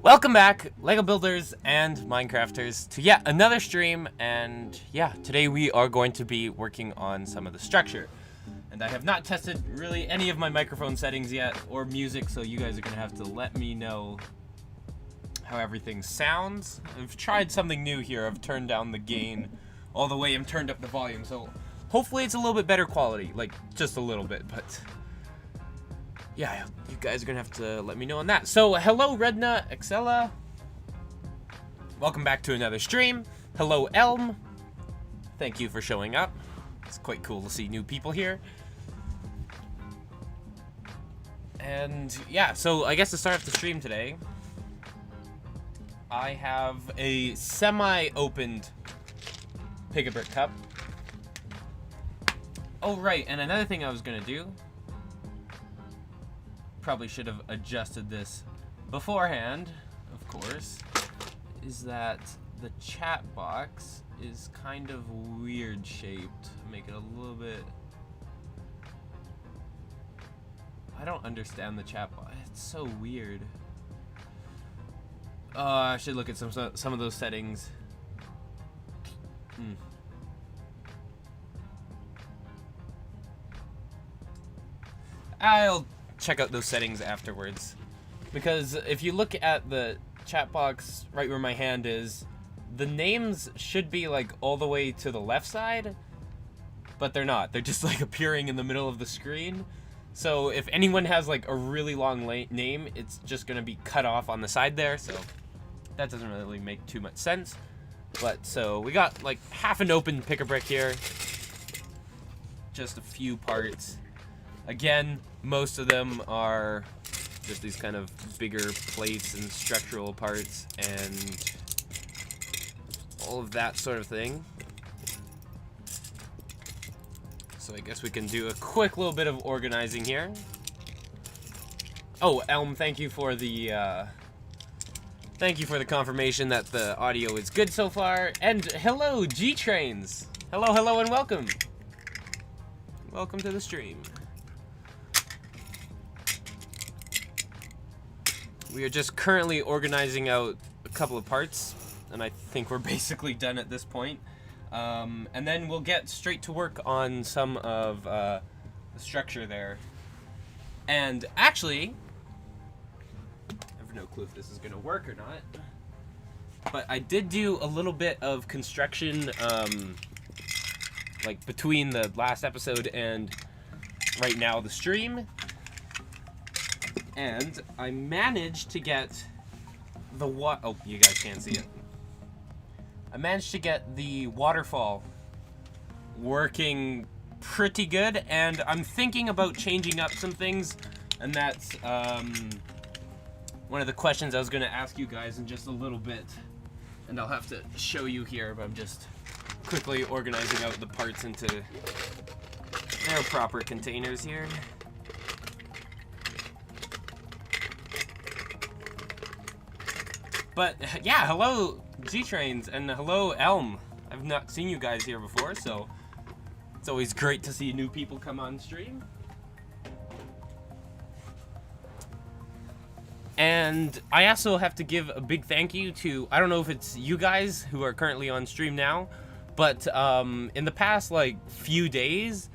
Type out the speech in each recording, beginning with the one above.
Welcome back, LEGO builders and Minecrafters, to yet another stream, and yeah, today we are going to be working on some of the structure. And I have not tested really any of my microphone settings yet, or music, so you guys are going to have to let me know how everything sounds. I've tried something new here. I've turned down the gain all the way and turned up the volume, so hopefully it's a little bit better quality, like just a little bit, but yeah, you guys are gonna have to let me know on that. So, hello Redna, Excella. Welcome back to another stream. Hello Elm. Thank you for showing up. It's quite cool to see new people here. And yeah, so I guess to start off the stream today, I have a semi-opened Pick-a-Brick cup. Oh right, and another thing I was gonna do, probably should have adjusted this beforehand, of course, is that the chat box is kind of weird shaped. Make it a little bit... I don't understand the chat box. It's so weird. I should look at some of those settings. I'll check out those settings afterwards, because if you look at the chat box right where my hand is, the names should be like all the way to the left side, but they're not. They're just like appearing in the middle of the screen. So if anyone has like a really long name, it's just gonna be cut off on the side there, so that doesn't really make too much sense. But so we got like half an open Pick-a-Brick here, just a few parts. Again, most of them are just these kind of bigger plates and structural parts and all of that sort of thing. So I guess we can do a quick little bit of organizing here. Oh, Elm, thank you for the confirmation that the audio is good so far. And hello, G-Trains. Hello, and welcome. Welcome to the stream. We are just currently organizing out a couple of parts, and I think we're basically done at this point. And then we'll get straight to work on some of the structure there. And actually, I have no clue if this is going to work or not, but I did do a little bit of construction, like between the last episode and right now the stream. And I managed to get the oh, you guys can't see it. I managed to get the waterfall working pretty good, and I'm thinking about changing up some things, and that's one of the questions I was going to ask you guys in just a little bit, and I'll have to show you here, but I'm just quickly organizing out the parts into their proper containers here. But yeah, hello G-Trains, and hello Elm. I've not seen you guys here before, so it's always great to see new people come on stream. And I also have to give a big thank you to, I don't know if it's you guys who are currently on stream now, but in the past like few days,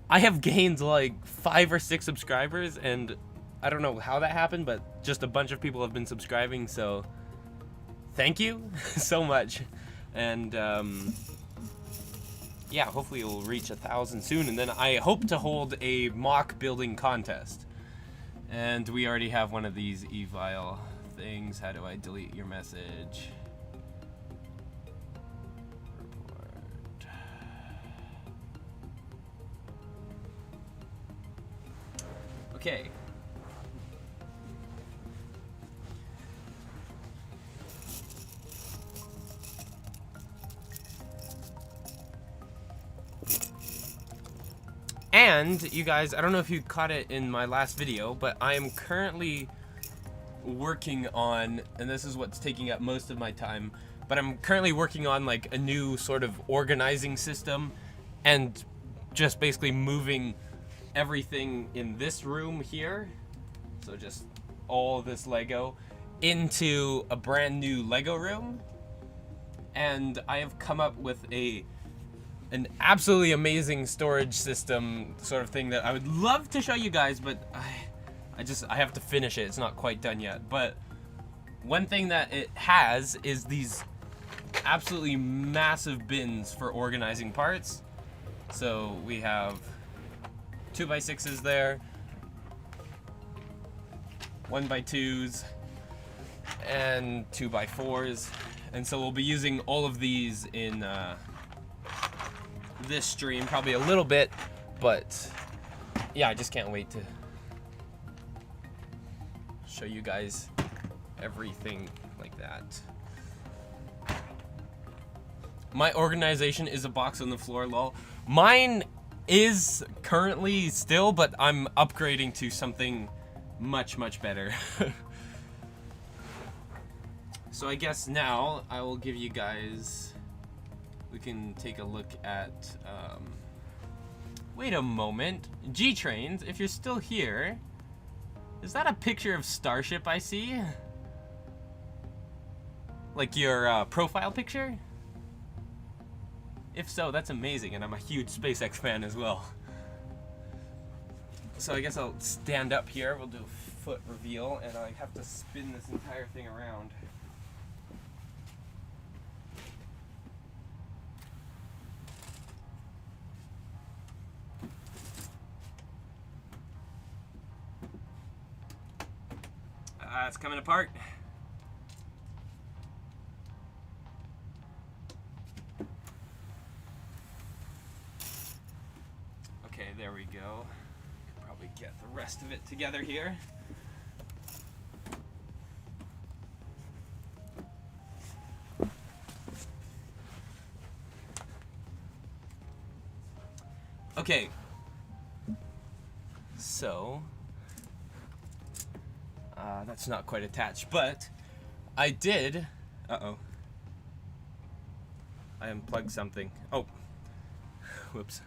I have gained like 5 or 6 subscribers, and I don't know how that happened, but just a bunch of people have been subscribing, so thank you so much. And yeah, hopefully it will reach 1,000 soon, and then I hope to hold a mock building contest. And we already have one of these evil things. How do I delete your message? Report. Okay. And you guys, I don't know if you caught it in my last video, but I am currently working on, and this is what's taking up most of my time, but I'm currently working on like a new sort of organizing system and just basically moving everything in this room here, so just all this Lego, into a brand new Lego room. And I have come up with an absolutely amazing storage system sort of thing that I would love to show you guys, but I have to finish it. It's not quite done yet. But one thing that it has is these absolutely massive bins for organizing parts. So we have 2x6s there, 1x2s, and 2x4s. And so we'll be using all of these in this stream, probably a little bit, but yeah, I just can't wait to show you guys everything like that. My organization is a box on the floor, lol. Mine is currently still, but I'm upgrading to something much, much better. So I guess now I will give you guys, we can take a look at, wait a moment, G-Trains, if you're still here, is that a picture of Starship I see? Like your profile picture? If so, that's amazing, and I'm a huge SpaceX fan as well. So I guess I'll stand up here, we'll do a foot reveal, and I have to spin this entire thing around. It's coming apart. Okay, there we go. Could probably get the rest of it together here. Okay. So that's not quite attached, but I did. Uh-oh. I unplugged something. Oh. Whoops.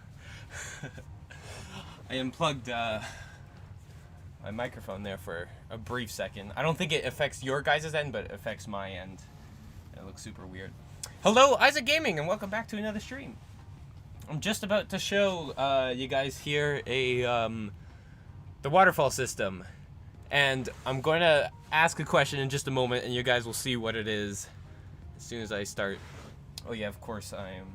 I unplugged my microphone there for a brief second. I don't think it affects your guys' end, but it affects my end. It looks super weird. Hello, Isaac Gaming, and welcome back to another stream. I'm just about to show you guys here the waterfall system. And I'm going to ask a question in just a moment, and you guys will see what it is as soon as I start. Oh yeah, of course I am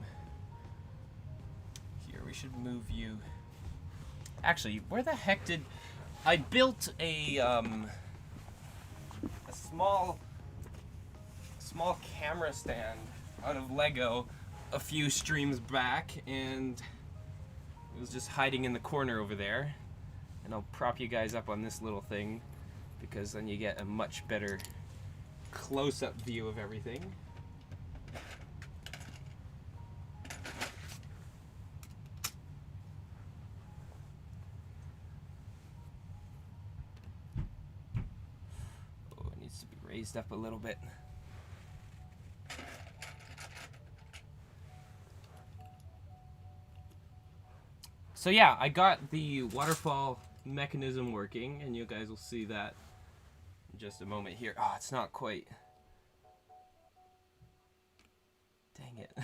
here. We should move you. Actually, where the heck did I built a small camera stand out of Lego a few streams back, and it was just hiding in the corner over there. And I'll prop you guys up on this little thing, because then you get a much better close-up view of everything. Oh, it needs to be raised up a little bit. So yeah, I got the waterfall mechanism working, and you guys will see that in just a moment here. Oh, it's not quite. Dang it.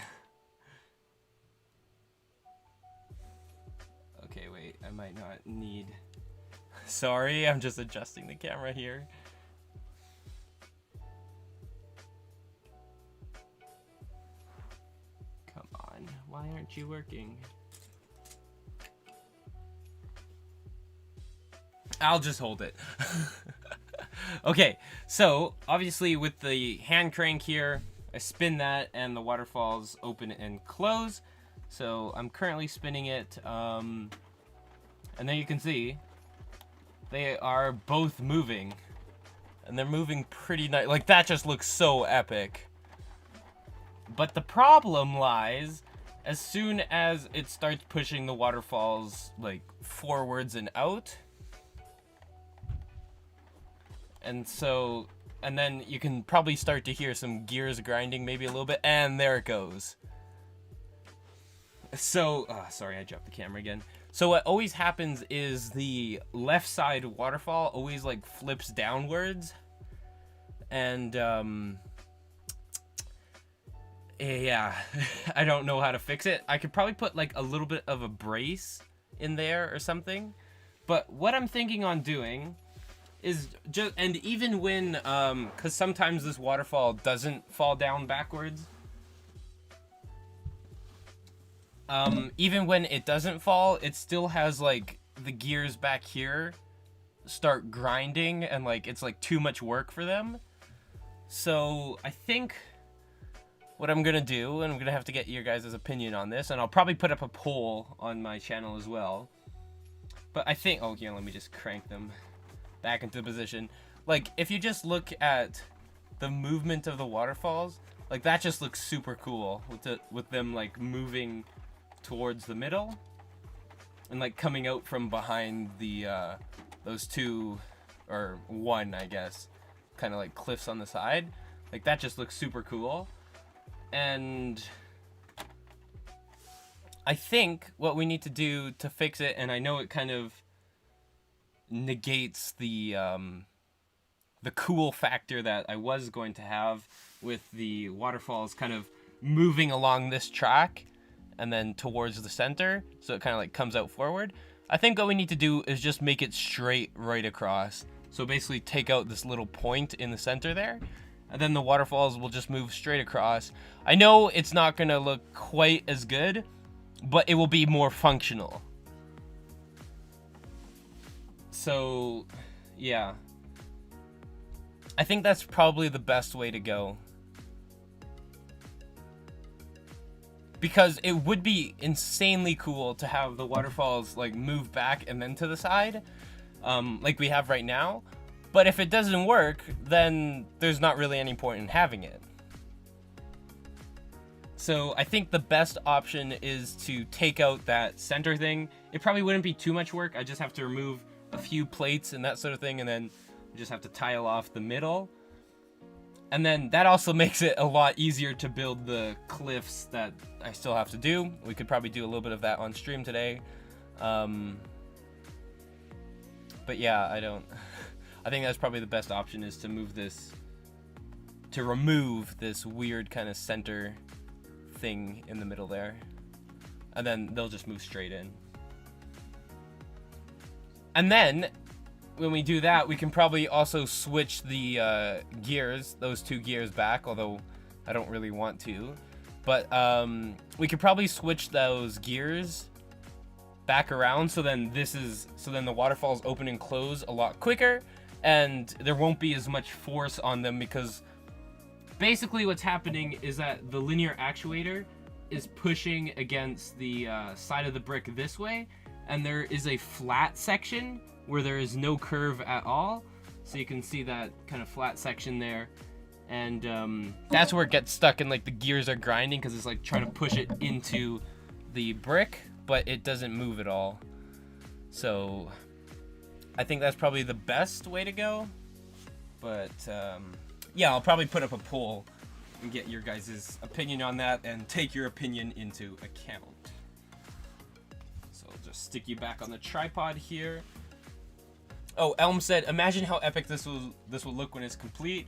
Okay, I might not need. Sorry, I'm just adjusting the camera here. Come on, why aren't you working? I'll just hold it. Okay, so obviously with the hand crank here, I spin that and the waterfalls open and close. So I'm currently spinning it, and then you can see they are both moving, and they're moving pretty nice. Like, that just looks so epic. But the problem lies as soon as it starts pushing the waterfalls like forwards and out. And so, and then you can probably start to hear some gears grinding maybe a little bit, and there it goes. So, sorry, I dropped the camera again. So what always happens is the left side waterfall always like flips downwards. And, yeah, I don't know how to fix it. I could probably put like a little bit of a brace in there or something. But what I'm thinking on doing is just, and even when, cause sometimes this waterfall doesn't fall down backwards. Even when it doesn't fall, it still has like the gears back here start grinding, and like it's like too much work for them. So I think what I'm gonna do, and I'm gonna have to get your guys' opinion on this, and I'll probably put up a poll on my channel as well. But I think, oh yeah, let me just crank them back into position. Like, if you just look at the movement of the waterfalls, like that just looks super cool with them like moving towards the middle and like coming out from behind the those two, or one, I guess, kind of like cliffs on the side. Like, that just looks super cool. And I think what we need to do to fix it, and I know it kind of negates the cool factor that I was going to have with the waterfalls kind of moving along this track and then towards the center, so it kind of like comes out forward. I think what we need to do is just make it straight right across. So basically take out this little point in the center there, and then the waterfalls will just move straight across. I know it's not gonna look quite as good, but it will be more functional. So, yeah. I think that's probably the best way to go. Because it would be insanely cool to have the waterfalls like move back and then to the side, like we have right now. But if it doesn't work, then there's not really any point in having it. So I think the best option is to take out that center thing. It probably wouldn't be too much work. I just have to remove a few plates and that sort of thing, and then just have to tile off the middle. And then that also makes it a lot easier to build the cliffs that I still have to do. We could probably do a little bit of that on stream today. But yeah, I think that's probably the best option, is to remove this weird kind of center thing in the middle there. And then they'll just move straight in. And then when we do that, we can probably also switch the gears, those two gears back, although I don't really want to. But we could probably switch those gears back around, so then the waterfalls open and close a lot quicker, and there won't be as much force on them, because basically what's happening is that the linear actuator is pushing against the side of the brick this way, and there is a flat section where there is no curve at all. So you can see that kind of flat section there. And that's where it gets stuck, and like the gears are grinding because it's like trying to push it into the brick, but it doesn't move at all. So I think that's probably the best way to go. But yeah, I'll probably put up a poll and get your guys' opinion on that, and take your opinion into account. So I'll just stick you back on the tripod here. Oh, Elm said, imagine how epic this will look when it's complete.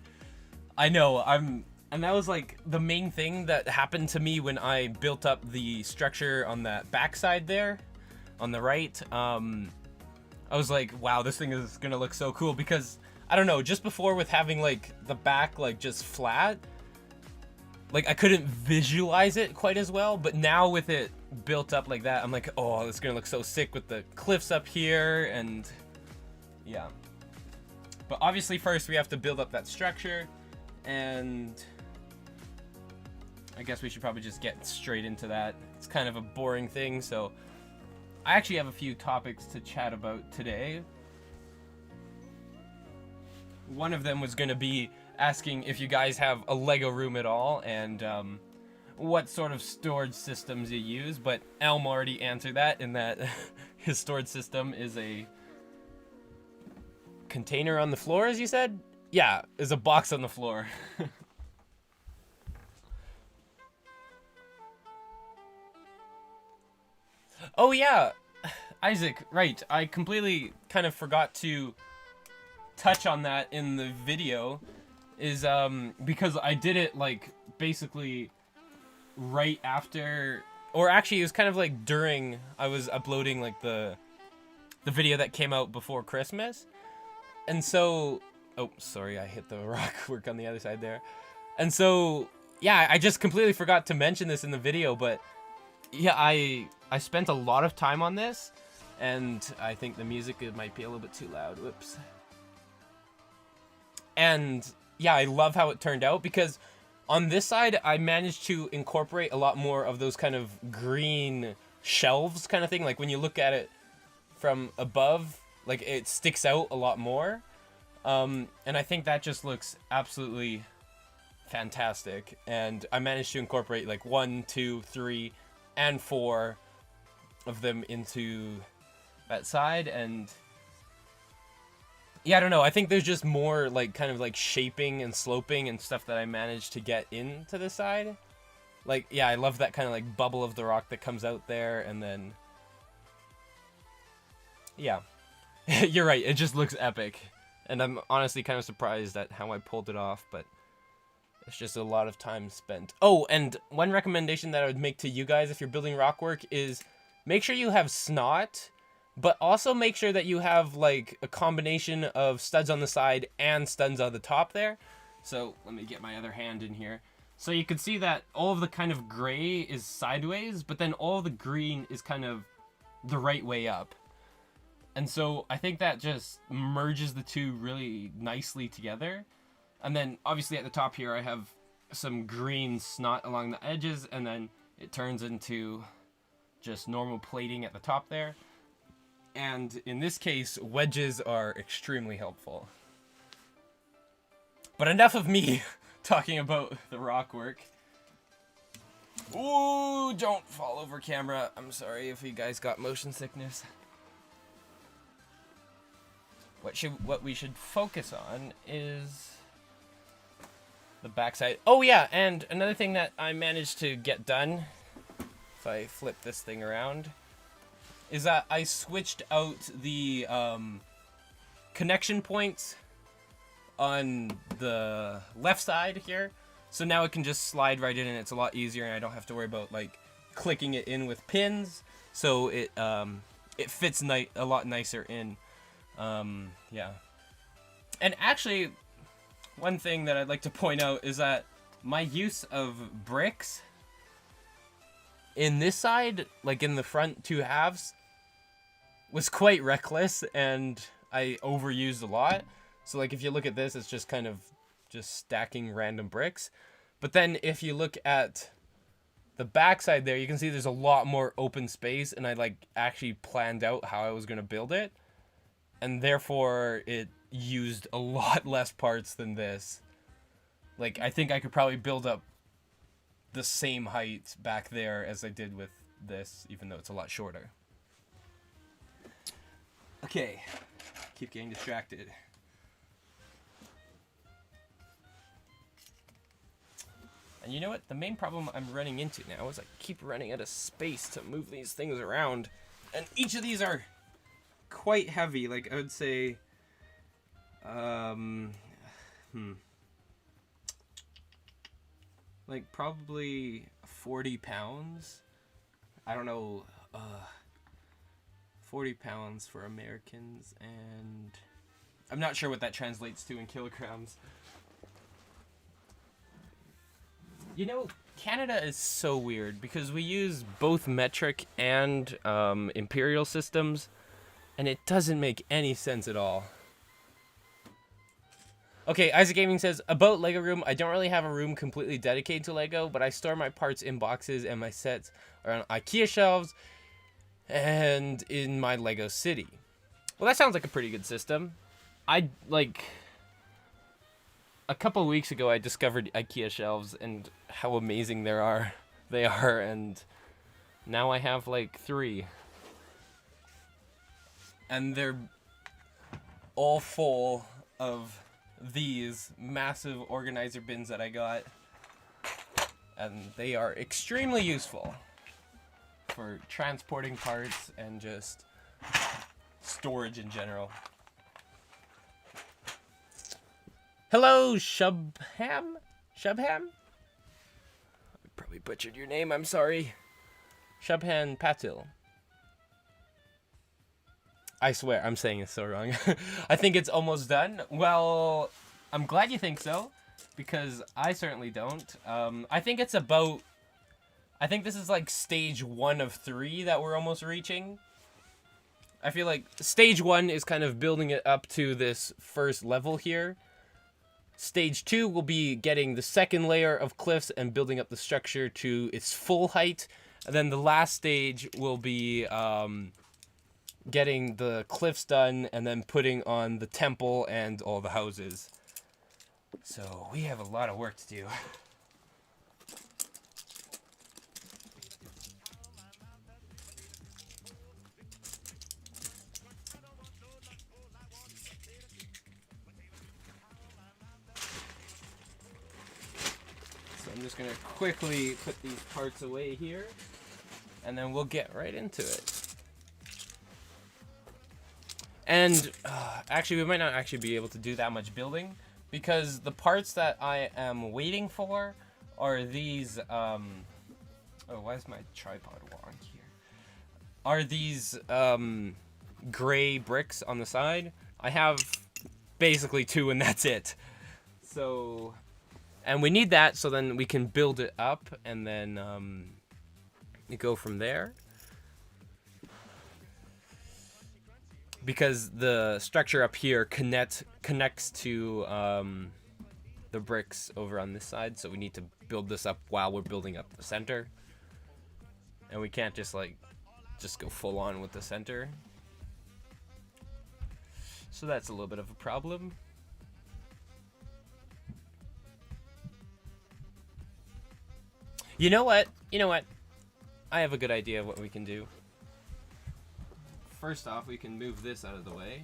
I know, and that was like the main thing that happened to me when I built up the structure on that backside there. on the right. I was like, wow, this thing is gonna look so cool, because I don't know, just before with having like the back like just flat, like I couldn't visualize it quite as well, but now with it built up like that, I'm like, oh, it's gonna look so sick with the cliffs up here. And yeah, but obviously first we have to build up that structure, and I guess we should probably just get straight into that. It's kind of a boring thing, so I actually have a few topics to chat about today. One of them was going to be asking if you guys have a Lego room at all, and what sort of storage systems you use, but Elm already answered that in that his storage system is a container on the floor, as you said? Yeah, is a box on the floor. Oh yeah, Isaac, right. I completely kind of forgot to touch on that in the video, is because I did it like basically right after, or actually it was kind of like during I was uploading like the video that came out before Christmas. And so, oh sorry, I hit the rock work on the other side there. And so yeah, I just completely forgot to mention this in the video, but yeah, I spent a lot of time on this, and I think the music, it might be a little bit too loud. Whoops. And yeah, I love how it turned out, because on this side I managed to incorporate a lot more of those kind of green shelves kind of thing. Like when you look at it from above, like it sticks out a lot more. And I think that just looks absolutely fantastic. And I managed to incorporate like 1, 2, 3, and 4 of them into that side. And yeah, I don't know, I think there's just more like kind of like shaping and sloping and stuff that I managed to get into the side. Like, yeah, I love that kind of like bubble of the rock that comes out there, and then yeah. You're right, it just looks epic. And I'm honestly kind of surprised at how I pulled it off, but it's just a lot of time spent. Oh, and one recommendation that I would make to you guys if you're building rockwork is make sure you have snot, but also make sure that you have like a combination of studs on the side and studs on the top there. So let me get my other hand in here. So you can see that all of the kind of gray is sideways, but then all the green is kind of the right way up. And so I think that just merges the two really nicely together. And then obviously at the top here I have some green snot along the edges, and then it turns into just normal plating at the top there. And in this case, wedges are extremely helpful. But enough of me talking about the rock work. Ooh, don't fall over camera. I'm sorry if you guys got motion sickness. What we should focus on is the backside. Oh yeah, and another thing that I managed to get done, if I flip this thing around, is that I switched out the connection points on the left side here. So now it can just slide right in, and it's a lot easier, and I don't have to worry about like clicking it in with pins. So it fits a lot nicer in. Yeah. And actually, one thing that I'd like to point out is that my use of bricks in this side, like in the front two halves, was quite reckless, and I overused a lot. So like if you look at this, it's just kind of just stacking random bricks. But then if you look at the backside there, you can see there's a lot more open space, and I like actually planned out how I was going to build it. And therefore it used a lot less parts than this. Like I think I could probably build up the same height back there as I did with this, even though it's a lot shorter. Okay, keep getting distracted. And you know what? The main problem I'm running into now is I keep running out of space to move these things around. And each of these are quite heavy. Like I would say, like probably 40 pounds. I don't know. 40 pounds for Americans, and I'm not sure what that translates to in kilograms. You know, Canada is so weird because we use both metric and imperial systems, and it doesn't make any sense at all. Okay, Isaac Gaming says, about Lego room, I don't really have a room completely dedicated to Lego, but I store my parts in boxes and my sets are on IKEA shelves and in my Lego city. Well, that sounds like a pretty good system. A couple weeks ago I discovered IKEA shelves and how amazing they are, and now I have like 3. And they're all full of these massive organizer bins that I got, and they are extremely useful for transporting parts and just storage in general. Hello, Shubham? I probably butchered your name, I'm sorry. Shubhan Patil. I swear, I'm saying it so wrong. I think it's almost done. Well, I'm glad you think so, because I certainly don't. I think this is like stage 1 of 3 that we're almost reaching. I feel like stage 1 is kind of building it up to this first level here. Stage 2 will be getting the second layer of cliffs and building up the structure to its full height. And then the last stage will be getting the cliffs done and then putting on the temple and all the houses. So we have a lot of work to do. So I'm just gonna quickly put these parts away here and then we'll get right into it. And actually, we might not actually be able to do that much building because the parts that I am waiting for are these. Oh, why is my tripod wonky here? Are these gray bricks on the side? I have basically 2, and that's it. So, and we need that so then we can build it up and then go from there. Because the structure up here connects to the bricks over on this side, so we need to build this up while we're building up the center. And we can't just go full on with the center. So that's a little bit of a problem. You know what? I have a good idea of what we can do. First off, we can move this out of the way.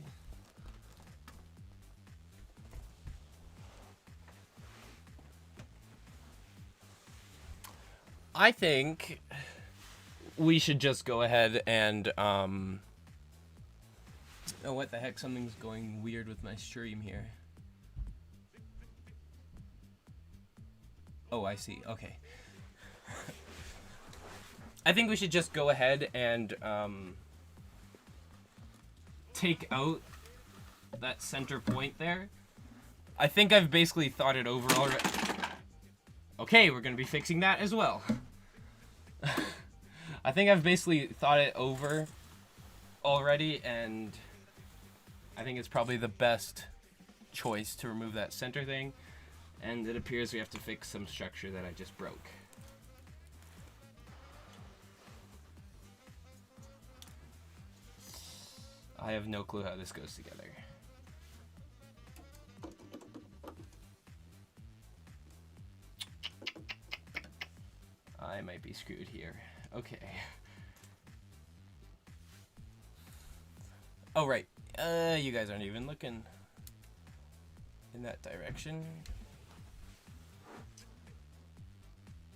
I think we should just go ahead and oh, what the heck? Something's going weird with my stream here. Oh, I see. Okay. I think we should just go ahead and take out that center point there. I think I've basically thought it over already. Okay, we're gonna be fixing that as well. I think I've basically thought it over already, and I think it's probably the best choice to remove that center thing. And it appears we have to fix some structure that I just broke. I have no clue how this goes together. I might be screwed here. Okay. Oh, right. You guys aren't even looking in that direction.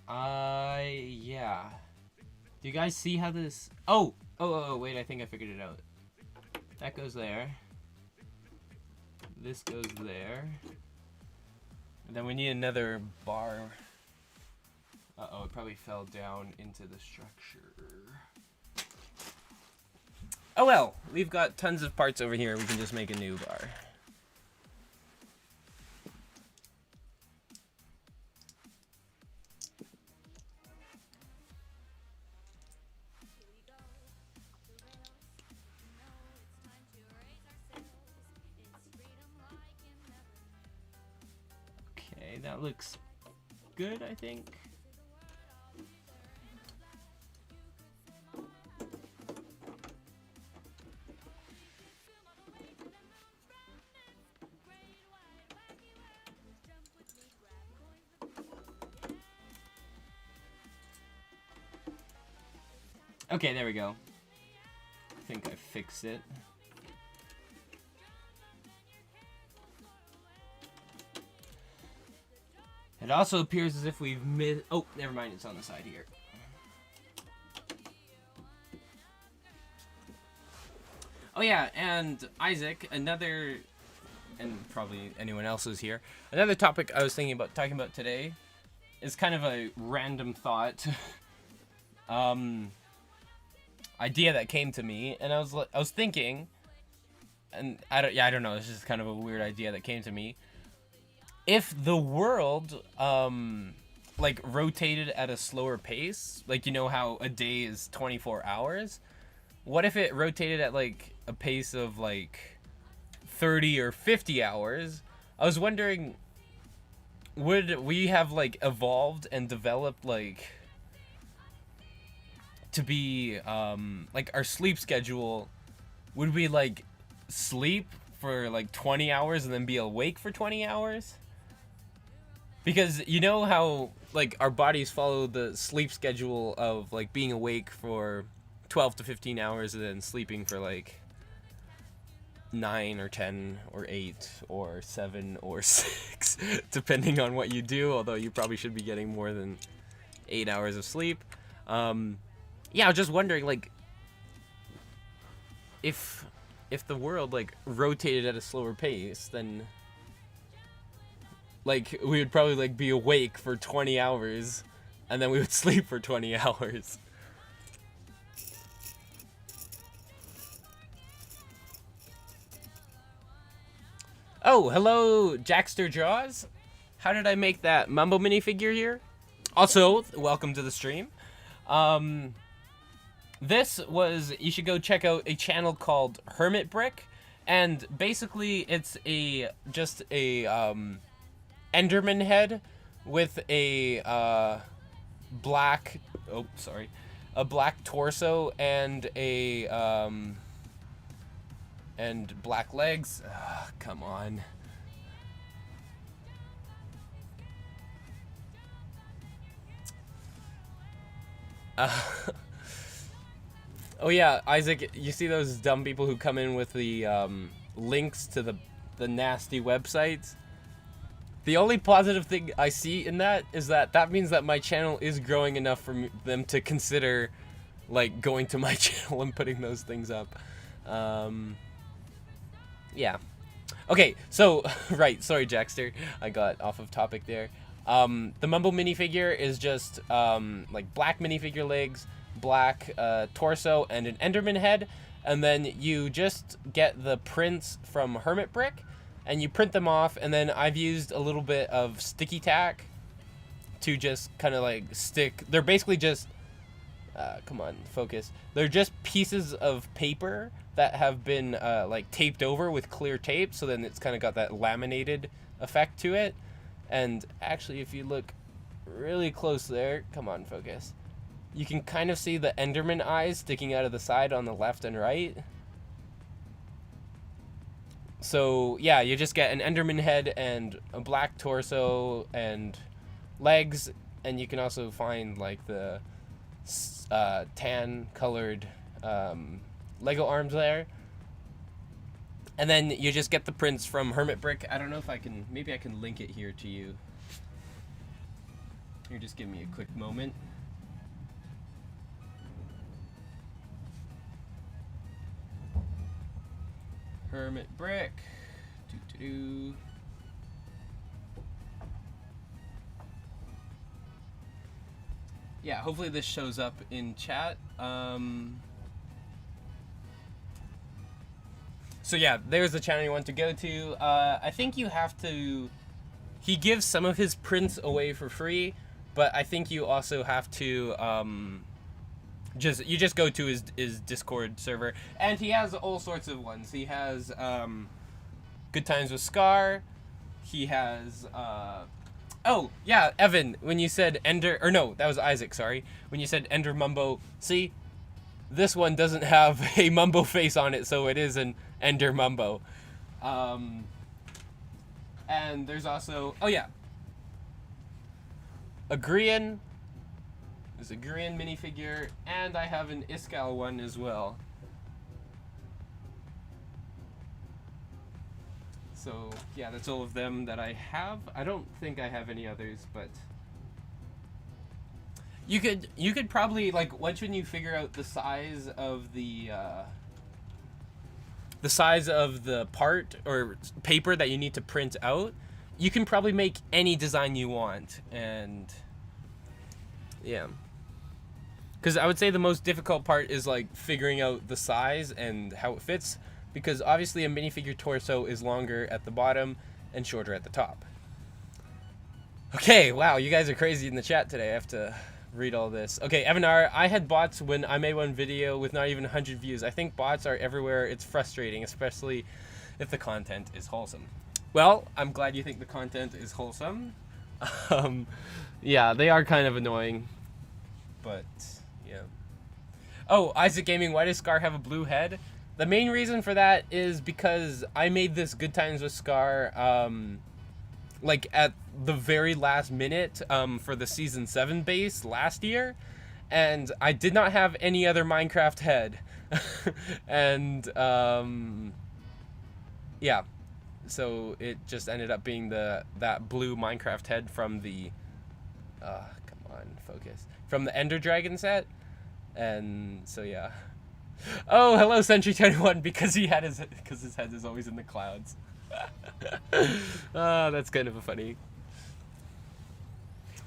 Yeah. Do you guys see how this... Oh, wait, I think I figured it out. That goes there. This goes there. And then we need another bar. Uh-oh, it probably fell down into the structure. Oh well, we've got tons of parts over here. We can just make a new bar. Okay, that looks good, I think. Okay, there we go. I think I fixed it. It also appears as if we've missed... Oh, never mind, it's on the side here. Oh yeah, and Isaac, another... And probably anyone else who's here. Another topic I was thinking about talking about today is kind of a random thought. Idea that came to me, and I was thinking, and I don't know, it's just kind of a weird idea that came to me. If the world like rotated at a slower pace, like you know how a day is 24 hours, what if it rotated at like a pace of like 30 or 50 hours? I was wondering, would we have like evolved and developed like to be like our sleep schedule, would we like sleep for like 20 hours and then be awake for 20 hours? Because you know how like our bodies follow the sleep schedule of like being awake for 12 to 15 hours and then sleeping for like 9 or 10 or 8 or 7 or 6 depending on what you do, although you probably should be getting more than 8 hours of sleep. Yeah, I was just wondering, like, if the world, like, rotated at a slower pace, then, like, we would probably, like, be awake for 20 hours, and then we would sleep for 20 hours. Oh, hello, Jackster Jaws. How did I make that Mumbo minifigure here? Also, welcome to the stream. This was, you should go check out a channel called Hermit Brick, and basically it's just a Enderman head with a black, a black torso and and black legs. Come on. Oh yeah, Isaac, you see those dumb people who come in with the links to the nasty websites? The only positive thing I see in that is that means that my channel is growing enough for them to consider like going to my channel and putting those things up. Yeah. Okay, so right, sorry Jackster, I got off of topic there. The Mumbo minifigure is just like black minifigure legs, black torso, and an Enderman head, and then you just get the prints from Hermit Brick and you print them off, and then I've used a little bit of sticky tack to just kind of like stick. They're basically just come on, focus. They're just pieces of paper that have been like taped over with clear tape, so then it's kind of got that laminated effect to it. And actually, if you look really close there, come on, focus, you can kind of see the Enderman eyes sticking out of the side on the left and right. So yeah, you just get an Enderman head and a black torso and legs, and you can also find like the tan colored Lego arms there. And then you just get the prints from Hermit Brick. I don't know if I can, maybe I can link it here to you. Here, just give me a quick moment. Hermit Brick. Doo-doo-doo. Yeah, hopefully this shows up in chat. So yeah, there's the channel you want to go to. I think you have to. He gives some of his prints away for free, but I think you also have to just go to his Discord server, and he has all sorts of ones. He has Good Times with Scar. He has oh yeah, Evan. When you said Ender, or no, that was Isaac. Sorry, when you said Ender Mumbo. See, this one doesn't have a Mumbo face on it, so it is an Ender Mumbo. And there's also, oh yeah, a Grian. There's a Grian minifigure, and I have an Iskall one as well. So yeah, that's all of them that I have. I don't think I have any others, but you could probably, like, once when you figure out the size of the part or paper that you need to print out, you can probably make any design you want. And yeah, because I would say the most difficult part is like figuring out the size and how it fits, because obviously a minifigure torso is longer at the bottom and shorter at the top. Okay, wow, you guys are crazy in the chat today. I have to read all this. Okay, Evanar, I had bots when I made one video with not even 100 views. I think bots are everywhere. It's frustrating, especially if the content is wholesome. Well, I'm glad you think the content is wholesome. Yeah, they are kind of annoying, but yeah. Oh, Isaac Gaming, why does Scar have a blue head? The main reason for that is because I made this Good Times with Scar like at the very last minute for the season 7 base last year, and I did not have any other Minecraft head. And yeah, so it just ended up being that blue Minecraft head from the come on, focus, from the Ender Dragon set. And so yeah. Oh, hello Century 21, because his head is always in the clouds. That's kind of a funny.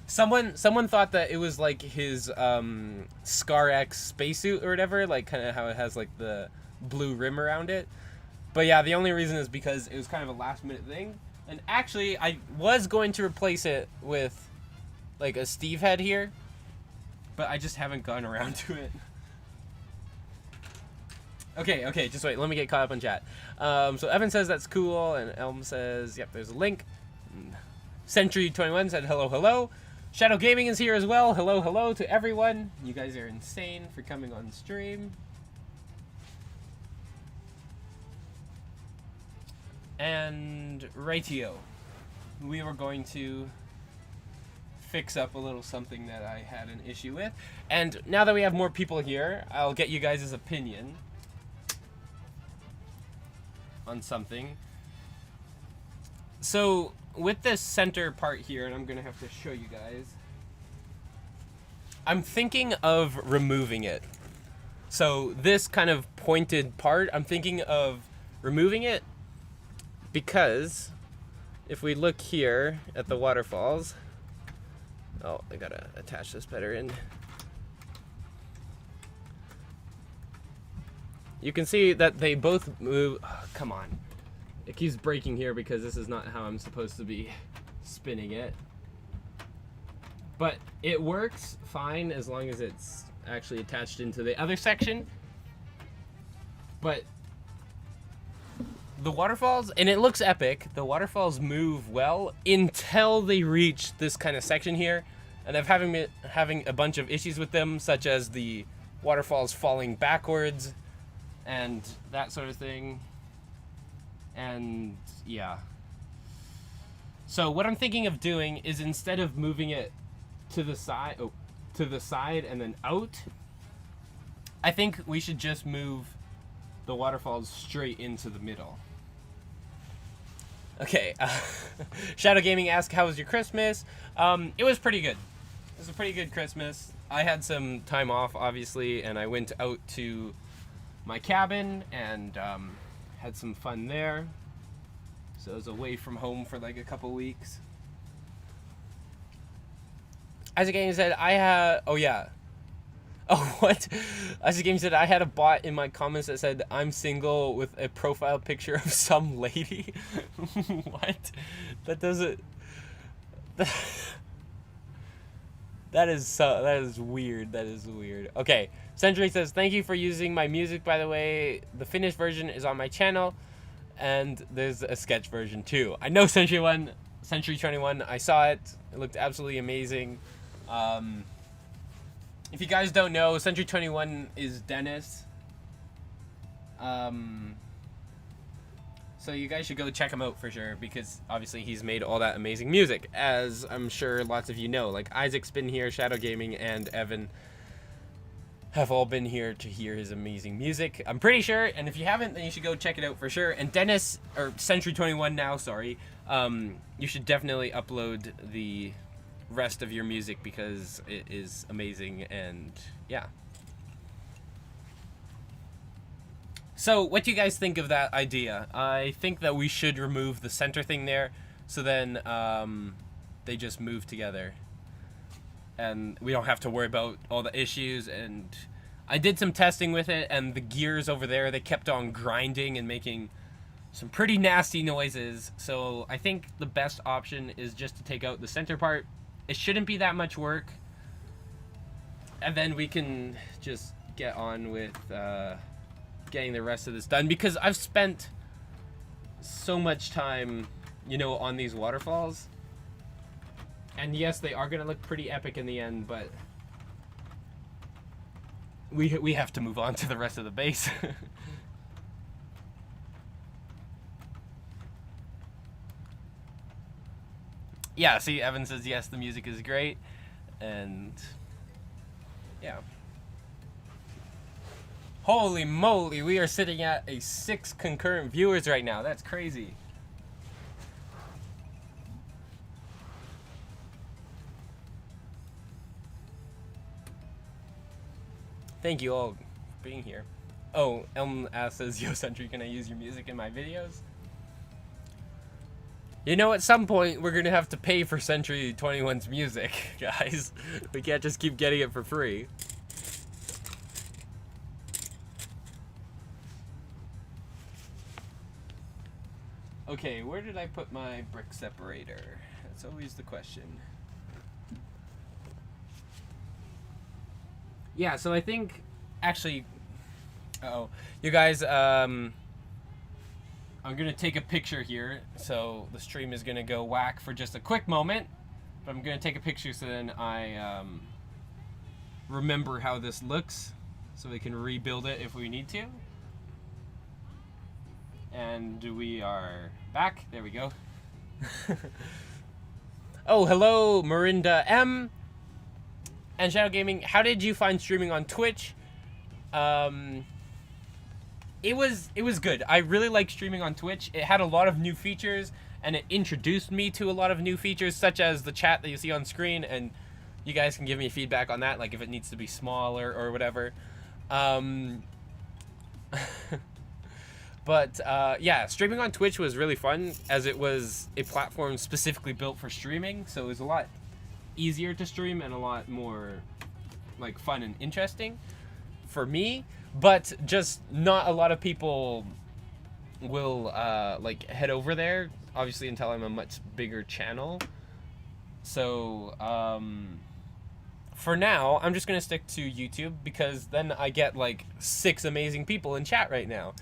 Someone thought that it was like his Scar X spacesuit or whatever, like kind of how it has like the blue rim around it. But yeah, the only reason is because it was kind of a last minute thing. And actually, I was going to replace it with like a Steve head here, but I just haven't gone around to it. Okay, just wait. Let me get caught up on chat. So Evan says that's cool, and Elm says, yep, there's a link. Century21 said hello. Shadow Gaming is here as well. Hello to everyone. You guys are insane for coming on stream. And rightio, we were going to fix up a little something that I had an issue with. And now that we have more people here, I'll get you guys' opinion on something. So with this center part here, and I'm gonna have to show you guys, I'm thinking of removing it. So this kind of pointed part, I'm thinking of removing it, because if we look here at the waterfalls, oh, I gotta attach this better in. You can see that they both move. Oh, come on. It keeps breaking here because this is not how I'm supposed to be spinning it. But it works fine as long as it's actually attached into the other section. But the waterfalls, and it looks epic, the waterfalls move well until they reach this kind of section here. And I'm having a bunch of issues with them, such as the waterfalls falling backwards and that sort of thing. And yeah, so what I'm thinking of doing is, instead of moving it to the side, and then out, I think we should just move the waterfalls straight into the middle. Okay, Shadow Gaming asked, how was your Christmas? It was pretty good. It was a pretty good Christmas. I had some time off, obviously, and I went out to my cabin and had some fun there. So I was away from home for like a couple weeks. Isaac Gaming said, oh yeah. Oh, what? Isaac Game said I had a bot in my comments that said I'm single with a profile picture of some lady. What? That doesn't. That is weird. That is weird. Okay. Century says thank you for using my music. By the way, the finished version is on my channel, and there's a sketch version too. I know Century 21. I saw it. It looked absolutely amazing. If you guys don't know, Century 21 is Dennis. So you guys should go check him out for sure, because obviously he's made all that amazing music, as I'm sure lots of you know. Like Isaac's been here, Shadow Gaming, and Evan have all been here to hear his amazing music, I'm pretty sure. And if you haven't, then you should go check it out for sure. And Dennis, or Century 21 now, sorry, you should definitely upload the rest of your music, because it is amazing. And yeah. So, what do you guys think of that idea? I think that we should remove the center thing there, so then they just move together, and we don't have to worry about all the issues. And I did some testing with it, and the gears over there, they kept on grinding and making some pretty nasty noises. So I think the best option is just to take out the center part. It shouldn't be that much work, and then we can just get on with getting the rest of this done, because I've spent so much time, you know, on these waterfalls. And yes, they are gonna look pretty epic in the end, but we have to move on to the rest of the base. Yeah, see, Evan says yes, the music is great, and yeah. Holy moly, we are sitting at a 6 concurrent viewers right now. That's crazy. Thank you all for being here. Oh, Elm says, yo, Sentry, can I use your music in my videos? You know, at some point, we're going to have to pay for Century 21's music, guys. We can't just keep getting it for free. Okay, where did I put my brick separator? That's always the question. Yeah, so I think, actually, you guys, I'm gonna take a picture here, so the stream is gonna go whack for just a quick moment, but I'm gonna take a picture so then I remember how this looks, so we can rebuild it if we need to. And we are back. There we go. Oh, hello, Marinda M. And Shadow Gaming. How did you find streaming on Twitch? It was good. I really like streaming on Twitch. It had a lot of new features, and it introduced me to a lot of new features, such as the chat that you see on screen, and you guys can give me feedback on that, like if it needs to be smaller or whatever. But yeah, streaming on Twitch was really fun, as it was a platform specifically built for streaming, so it was a lot easier to stream and a lot more like fun and interesting for me. But just not a lot of people will like head over there, obviously, until I'm a much bigger channel. So for now, I'm just gonna stick to YouTube, because then I get like 6 amazing people in chat right now.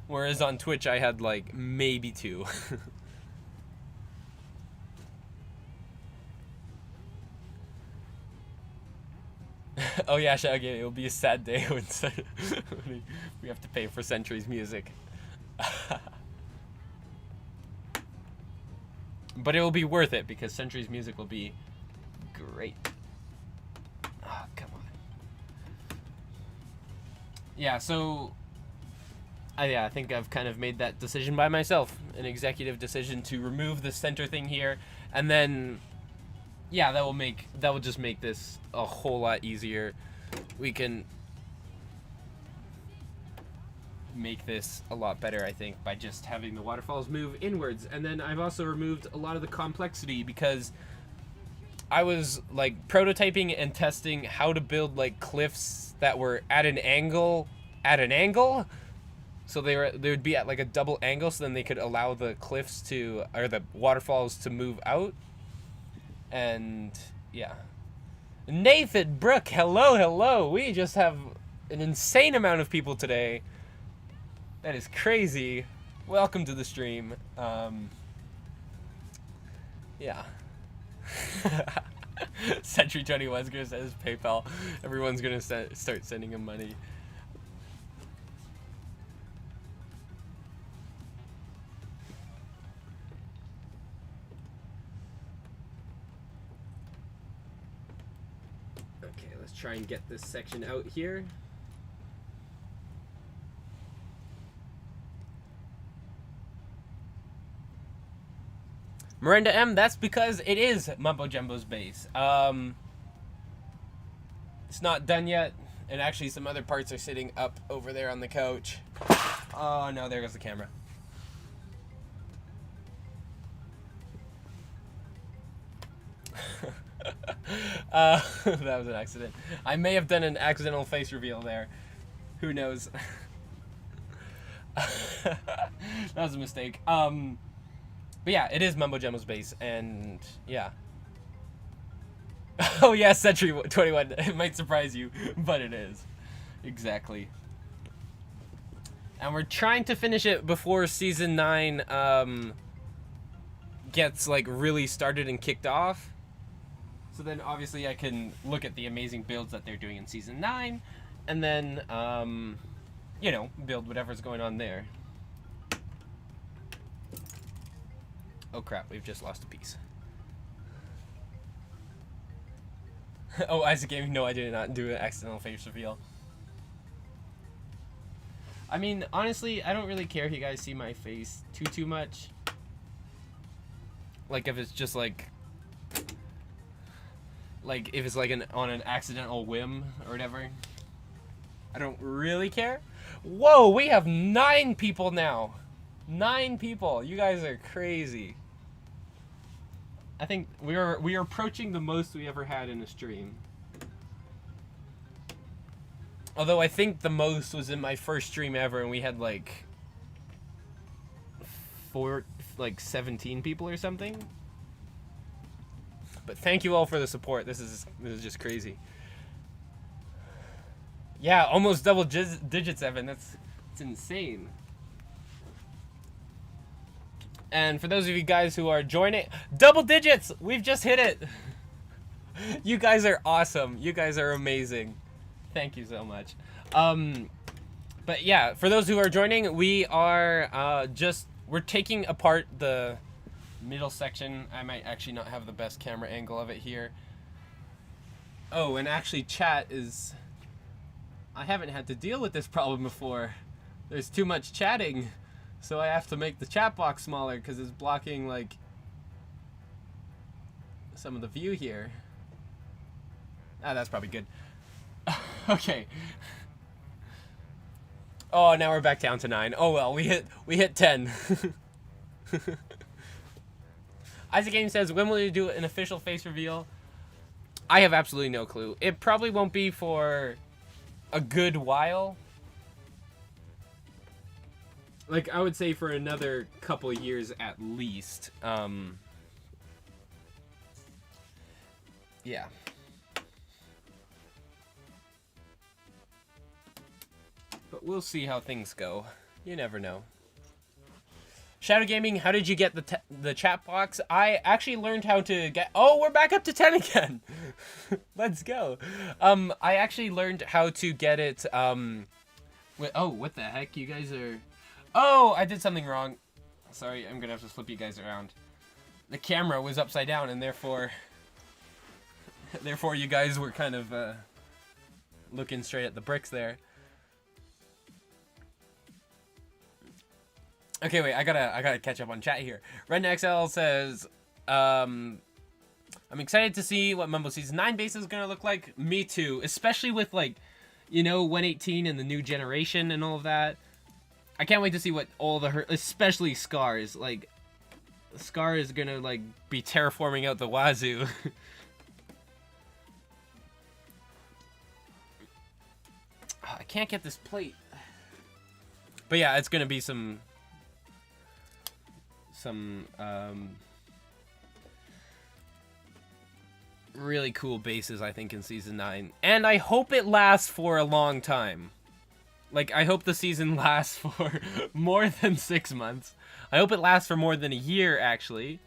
Whereas on Twitch, I had like maybe 2. Oh yeah, okay, it'll be a sad day when we have to pay for Century's music. But it will be worth it, because Century's music will be great. Oh, come on. Yeah, so yeah, I think I've kind of made that decision by myself, an executive decision to remove the center thing here, and then yeah, that will just make this a whole lot easier. We can make this a lot better, I think, by just having the waterfalls move inwards. And then I've also removed a lot of the complexity, because I was like prototyping and testing how to build like cliffs that were at an angle, so they would be at like a double angle, so then they could allow the cliffs to, or the waterfalls to move out. And yeah, Nathan, Brooke, hello. We just have an insane amount of people today. That is crazy. Welcome to the stream. Yeah. Century 21's gonna send his PayPal. Everyone's gonna start sending him money. Okay, let's try and get this section out here. Miranda M, that's because it is Mumbo Jumbo's base. It's not done yet, and actually some other parts are sitting up over there on the couch. Oh no, there goes the camera. That was an accident. I may have done an accidental face reveal there. Who knows? That was a mistake. But yeah, it is Mumbo Jumbo's base, and yeah. Oh yeah, Century 21. It might surprise you, but it is. Exactly. And we're trying to finish it before Season 9 gets like really started and kicked off. So then obviously I can look at the amazing builds that they're doing in Season 9, and then, you know, build whatever's going on there. Oh crap, we've just lost a piece. Oh, Isaac Gaming, no, I did not do an accidental face reveal. I mean, honestly, I don't really care if you guys see my face too much. Like, if it's just like if it's like on an accidental whim or whatever. I don't really care. Whoa, we have 9 people now. 9 people. You guys are crazy. I think we are approaching the most we ever had in a stream. Although I think the most was in my first stream ever, and we had like 17 people or something. But thank you all for the support. This is just crazy. Yeah, almost double digits, Evan. That's insane. And for those of you guys who are joining, double digits! We've just hit it! You guys are awesome. You guys are amazing. Thank you so much. But yeah, for those who are joining, we are we're taking apart the middle section. I might actually not have the best camera angle of it here. Oh, and actually chat is... I haven't had to deal with this problem before. There's too much chatting. So I have to make the chat box smaller because it's blocking like some of the view here. Ah, that's probably good. Okay. Oh, now we're back down to 9. Oh well, we hit 10. Isaac Game says, when will you do an official face reveal? I have absolutely no clue. It probably won't be for a good while. Like, I would say for another couple of years at least. Yeah. But we'll see how things go. You never know. Shadow Gaming, how did you get the chat box? I actually learned how to get... Oh, we're back up to 10 again! Let's go. I actually learned how to get it, Oh, what the heck? You guys are... Oh, I did something wrong. Sorry, I'm gonna have to flip you guys around. The camera was upside down, and therefore you guys were kind of looking straight at the bricks there. Okay, wait, I gotta catch up on chat here. RedXL says, I'm excited to see what Mumbo Season 9 base is gonna look like. Me too, especially with like, you know, 118 and the new generation and all of that. I can't wait to see what all the especially Scar is like. Scar is gonna like be terraforming out the wazoo. I can't get this plate. But yeah, it's gonna be some really cool bases, I think, in Season 9. And I hope it lasts for a long time. Like, I hope the season lasts for more than 6 months. I hope it lasts for more than a year, actually.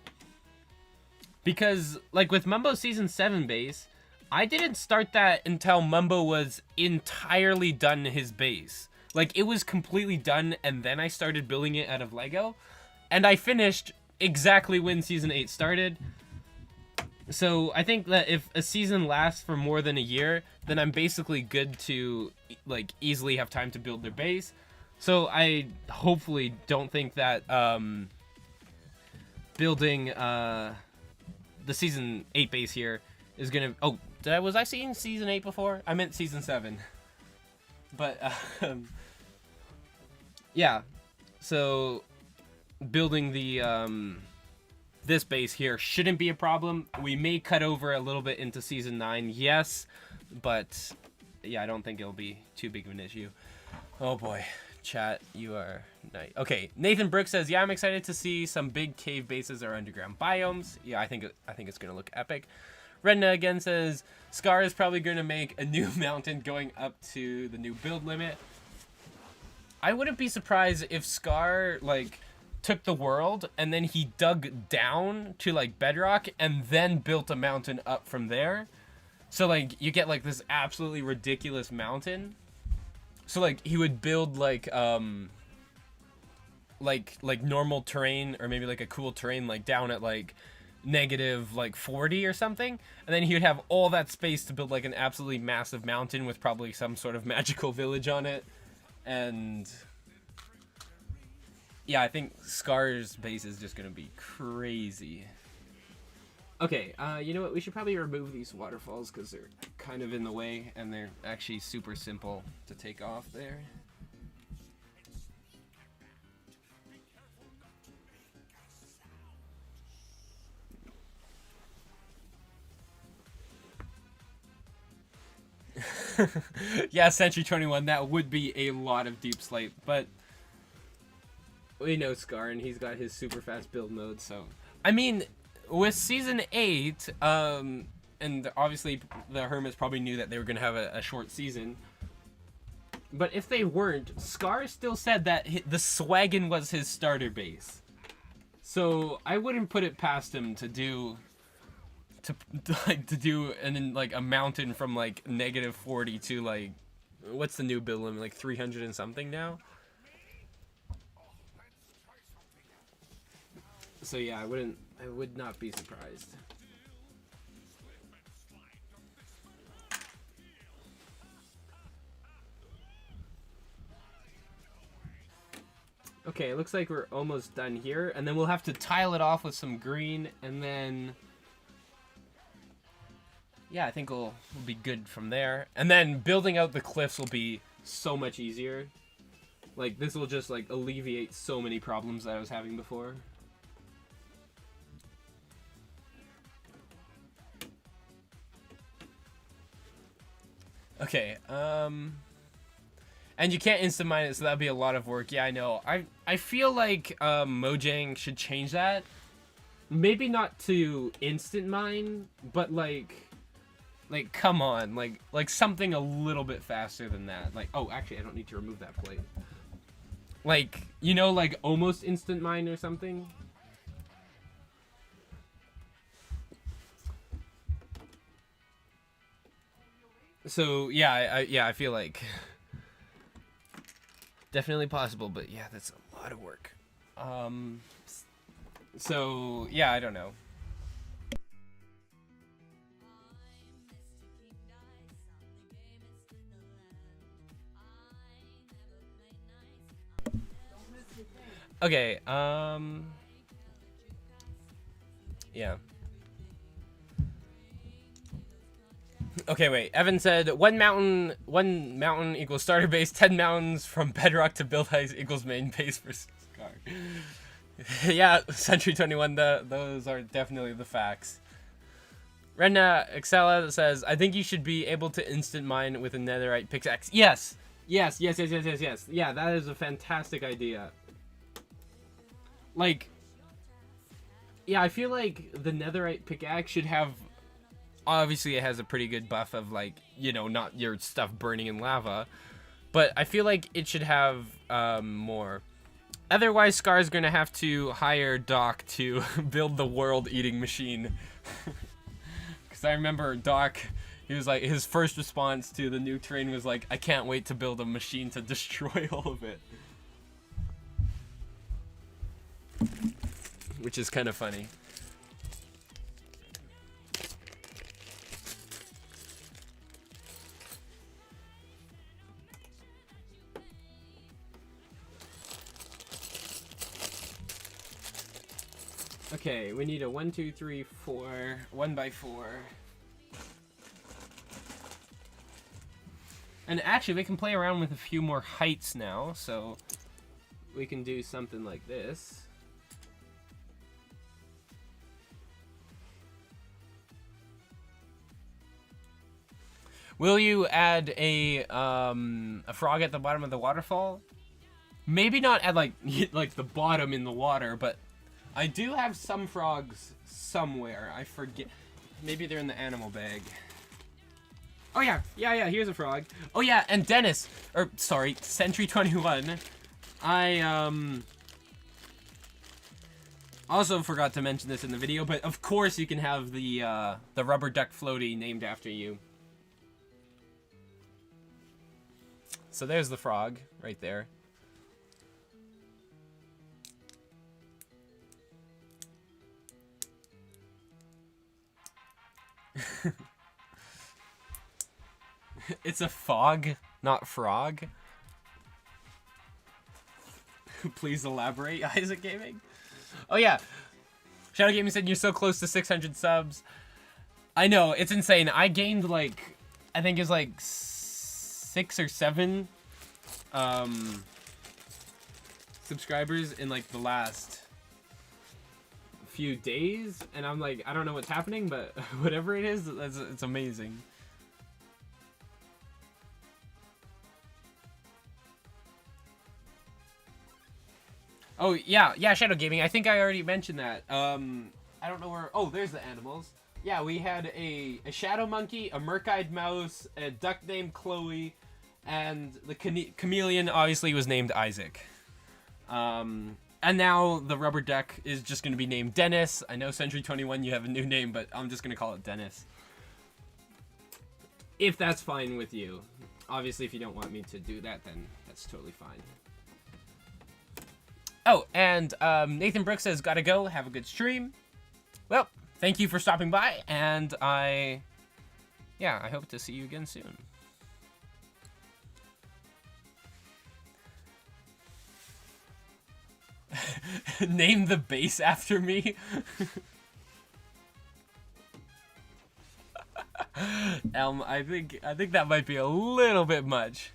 Because, like, with Mumbo Season 7 base, I didn't start that until Mumbo was entirely done his base. Like, it was completely done, and then I started building it out of Lego. And I finished exactly when Season 8 started. So, I think that if a season lasts for more than a year, then I'm basically good to, like, easily have time to build their base. So, I hopefully don't think that, building, the Season 8 base here is gonna... Oh, was I seeing Season 8 before? I meant Season 7. But, yeah. So, building the, this base here shouldn't be a problem. We may cut over a little bit into Season 9, yes, but yeah, I don't think it'll be too big of an issue. Oh boy, chat, you are nice. Okay, Nathan Brooks says, yeah, I'm excited to see some big cave bases or underground biomes. Yeah, I think it's gonna look epic. Redna again says, Scar is probably gonna make a new mountain going up to the new build limit. I wouldn't be surprised if Scar, like, took the world and then he dug down to, like, bedrock and then built a mountain up from there. So, like, you get, like, this absolutely ridiculous mountain. So, like, he would build, like normal terrain, or maybe, like, a cool terrain, like, down at, like, negative, like, 40 or something. And then he would have all that space to build, like, an absolutely massive mountain with probably some sort of magical village on it. And yeah, I think Scar's base is just gonna be crazy. Okay, you know what? We should probably remove these waterfalls because they're kind of in the way, and they're actually super simple to take off there. Yeah, Century 21, that would be a lot of deep slate, but we know Scar, and he's got his super fast build mode, so... I mean, with Season 8, and obviously the Hermits probably knew that they were going to have a short season, but if they weren't, Scar still said that the Swaggin was his starter base. So I wouldn't put it past him to do... a mountain from, like, negative 40 to, like... What's the new build limit? Like, 300 and something now? So yeah, I would not be surprised. Okay, it looks like we're almost done here, and then we'll have to tile it off with some green, and then yeah, I think we'll be good from there. And then building out the cliffs will be so much easier. Like, this will just, like, alleviate so many problems that I was having before. Okay, and you can't instant mine it, so that'd be a lot of work. Yeah, I know. I feel like Mojang should change that. Maybe not to instant mine, but like come on, like something a little bit faster than that. Like, oh, actually, I don't need to remove that plate. Like, you know, like almost instant mine or something. So yeah, I feel like definitely possible, but yeah, that's a lot of work. So yeah, I don't know. Okay, yeah. Okay, wait. Evan said, one mountain equals starter base, 10 mountains from bedrock to build height equals main base for Scar. Yeah, Century 21, those are definitely the facts. Rena Excella says, I think you should be able to instant mine with a netherite pickaxe. Yes, Yes, yes, yes, yes, yes, yes. Yeah, that is a fantastic idea. Like, yeah, I feel like the netherite pickaxe should have... Obviously, it has a pretty good buff of, like, you know, not your stuff burning in lava. But I feel like it should have more. Otherwise, Scar's gonna have to hire Doc to build the world-eating machine. Because I remember Doc, he was like, his first response to the new terrain was like, I can't wait to build a machine to destroy all of it. Which is kind of funny. Okay, we need a 1, 2, 3, 4, 1 by 4. And actually, we can play around with a few more heights now, so we can do something like this. Will you add a frog at the bottom of the waterfall? Maybe not at like the bottom in the water, but I do have some frogs somewhere. I forget. Maybe they're in the animal bag. Oh yeah, yeah, here's a frog. Oh yeah, and Dennis, or sorry, Sentry 21. I also forgot to mention this in the video, but of course you can have the rubber duck floaty named after you. So there's the frog right there. It's a fog, not frog. Please elaborate, Isaac Gaming. Oh yeah, Shadow Gaming said you're so close to 600 subs. I know, it's insane. I gained like, I think it was like 6 or 7 subscribers in like the last few days, and I'm like, I don't know what's happening, but whatever it is, it's amazing. Oh yeah, Shadow Gaming. I think I already mentioned that. I don't know where. Oh, there's the animals. Yeah, we had a shadow monkey, a merc-eyed mouse, a duck named Chloe, and the chameleon obviously was named Isaac. And now the rubber duck is just going to be named Dennis. I know Century 21, you have a new name, but I'm just going to call it Dennis. If that's fine with you. Obviously, if you don't want me to do that, then that's totally fine. Oh, and Nathan Brooks says, gotta go, have a good stream. Well, thank you for stopping by, and I hope to see you again soon. Name the base after me? I think that might be a little bit much.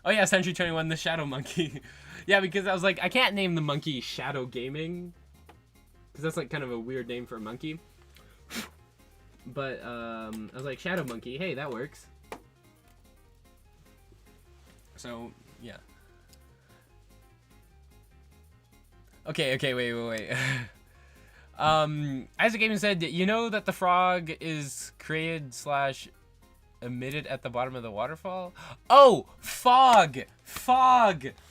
Oh yeah, Century 21, the Shadow Monkey. Yeah, because I was like, I can't name the monkey Shadow Gaming, because that's like kind of a weird name for a monkey. But I was like, Shadow Monkey, hey, that works. So yeah. Okay, wait. Isaac Gaming said, you know that the frog is created / emitted at the bottom of the waterfall? Oh, fog,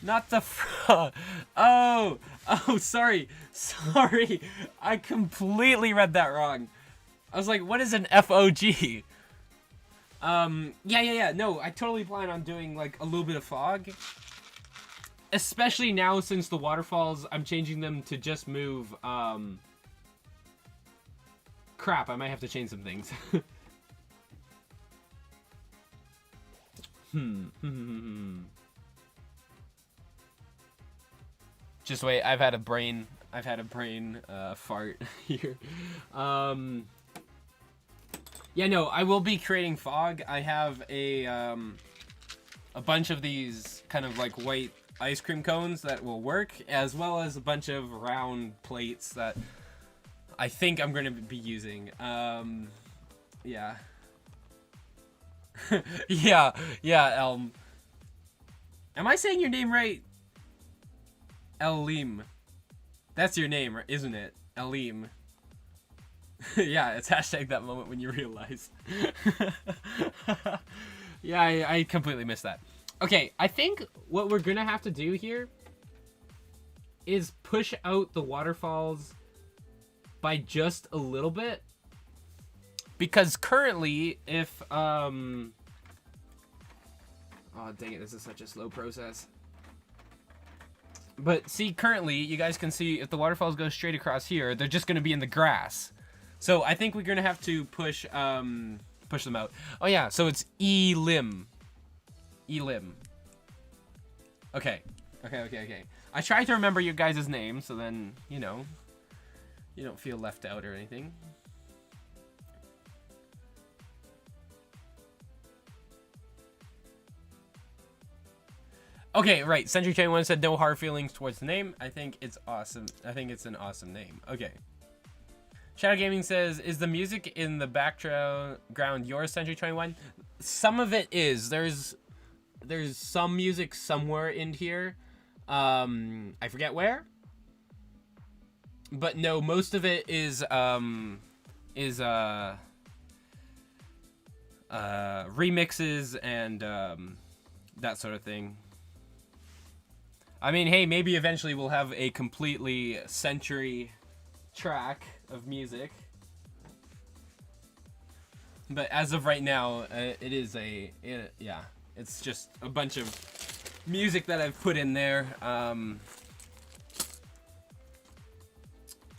not the frog. Oh, sorry. I completely read that wrong. I was like, what is an FOG? Yeah. No, I totally plan on doing like a little bit of fog. Especially now since the waterfalls, I'm changing them to just move, crap, I might have to change some things. Just wait, I've had a brain fart here. Yeah, no, I will be creating fog. I have a bunch of these kind of like white ice cream cones that will work, as well as a bunch of round plates that I think I'm going to be using. Yeah. Yeah, yeah, Elm. Am I saying your name right? Elim. That's your name, isn't it? Elim. Yeah, it's hashtag that moment when you realize. Yeah, I completely missed that. Okay, I think what we're gonna have to do here is push out the waterfalls by just a little bit. Because currently, if, oh, dang it, this is such a slow process. But see, currently, you guys can see if the waterfalls go straight across here, they're just gonna be in the grass. So I think we're gonna have to push them out. Oh yeah, so it's Elim. Elim. Okay. Okay. I tried to remember your guys' names, so then, you know, you don't feel left out or anything. Okay, right. Century 21 said no hard feelings towards the name. I think it's awesome. I think it's an awesome name. Okay. Shadow Gaming says, is the music in the background yours, Century 21? Some of it is. There's some music somewhere in here. I forget where. But no, most of it is remixes and that sort of thing. I mean, hey, maybe eventually we'll have a completely Century track of music. But as of right now, yeah, it's just a bunch of music that I've put in there.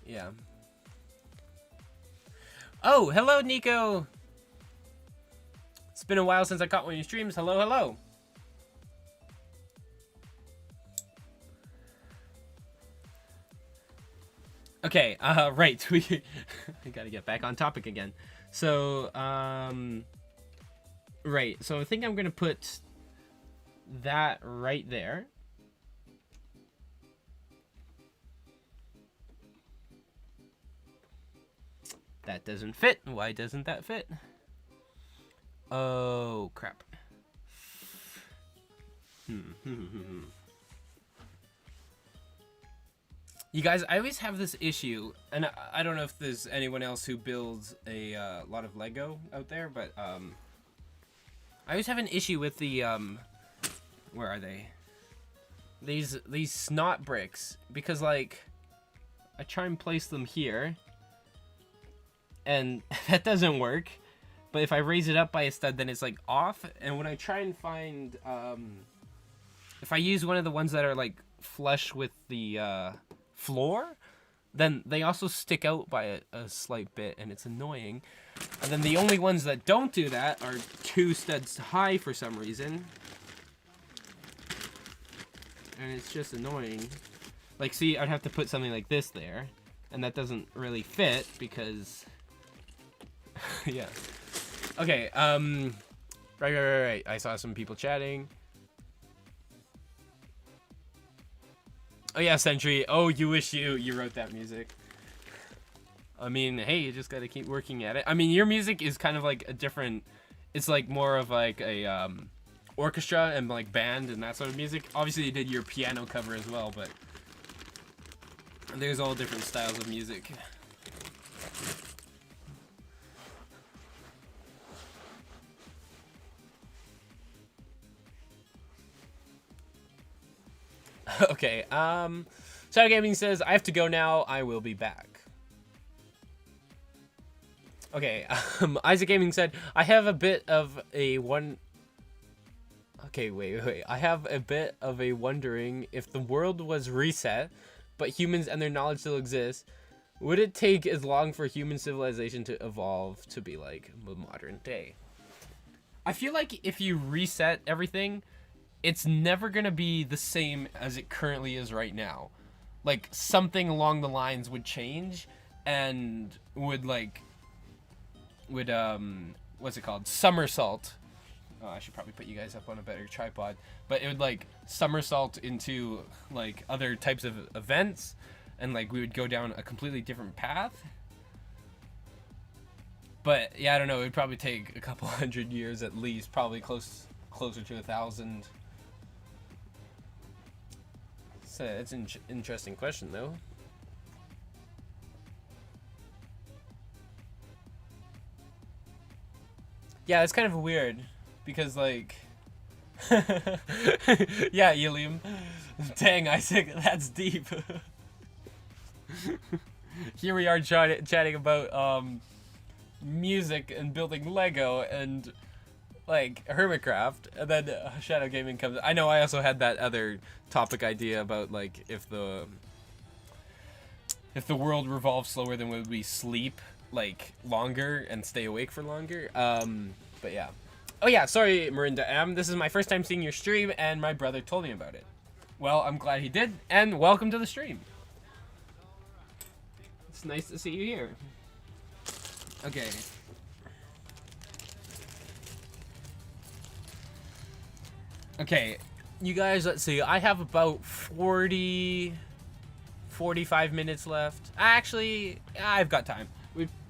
Yeah. Oh, hello, Nico. It's been a while since I caught one of your streams. Hello. Okay, right. I gotta get back on topic again. So, right. So I think I'm gonna put that right there. That doesn't fit. Why doesn't that fit? Oh, crap. You guys, I always have this issue, and I don't know if there's anyone else who builds a lot of Lego out there, but I always have an issue with the where are they? These snot bricks, because like I try and place them here, and that doesn't work. But if I raise it up by a stud, then it's like off. And when I try and find, if I use one of the ones that are like flush with the floor, then they also stick out by a slight bit, and it's annoying. And then the only ones that don't do that are 2 studs high for some reason. And it's just annoying. Like, see, I'd have to put something like this there, and that doesn't really fit because, yeah. Okay, right. I saw some people chatting. Oh yeah, Sentry. Oh, you wish you wrote that music. I mean, hey, you just gotta keep working at it. I mean, your music is kind of like a different, it's like more of like a orchestra and like band and that sort of music. Obviously you did your piano cover as well, but there's all different styles of music. Okay, Shadow Gaming says, I have to go now, I will be back. Okay, Isaac Gaming said, I have a bit of a Okay, wait. I have a bit of a wondering if the world was reset, but humans and their knowledge still exist, would it take as long for human civilization to evolve to be like the modern day? I feel like if you reset everything, it's never gonna be the same as it currently is right now. Like, something along the lines would change and would what's it called? Somersault. Oh, I should probably put you guys up on a better tripod. But it would like somersault into like other types of events, and like we would go down a completely different path. But yeah, I don't know. It would probably take a couple hundred years at least, probably closer to 1,000. So it's an interesting question, though. Yeah, it's kind of weird because, like, yeah, Ilium. Dang, Isaac, that's deep. Here we are chatting about music and building Lego and like Hermitcraft, and then Shadow Gaming comes. I know I also had that other topic idea about like if the world revolves slower, then would we sleep like longer and stay awake for longer? But yeah. Oh yeah, sorry Marinda M. This is my first time seeing your stream, and my brother told me about it. Well, I'm glad he did, and welcome to the stream. It's nice to see you here. Okay. Okay, you guys, let's see. I have about 45 minutes left. Actually, I've got time.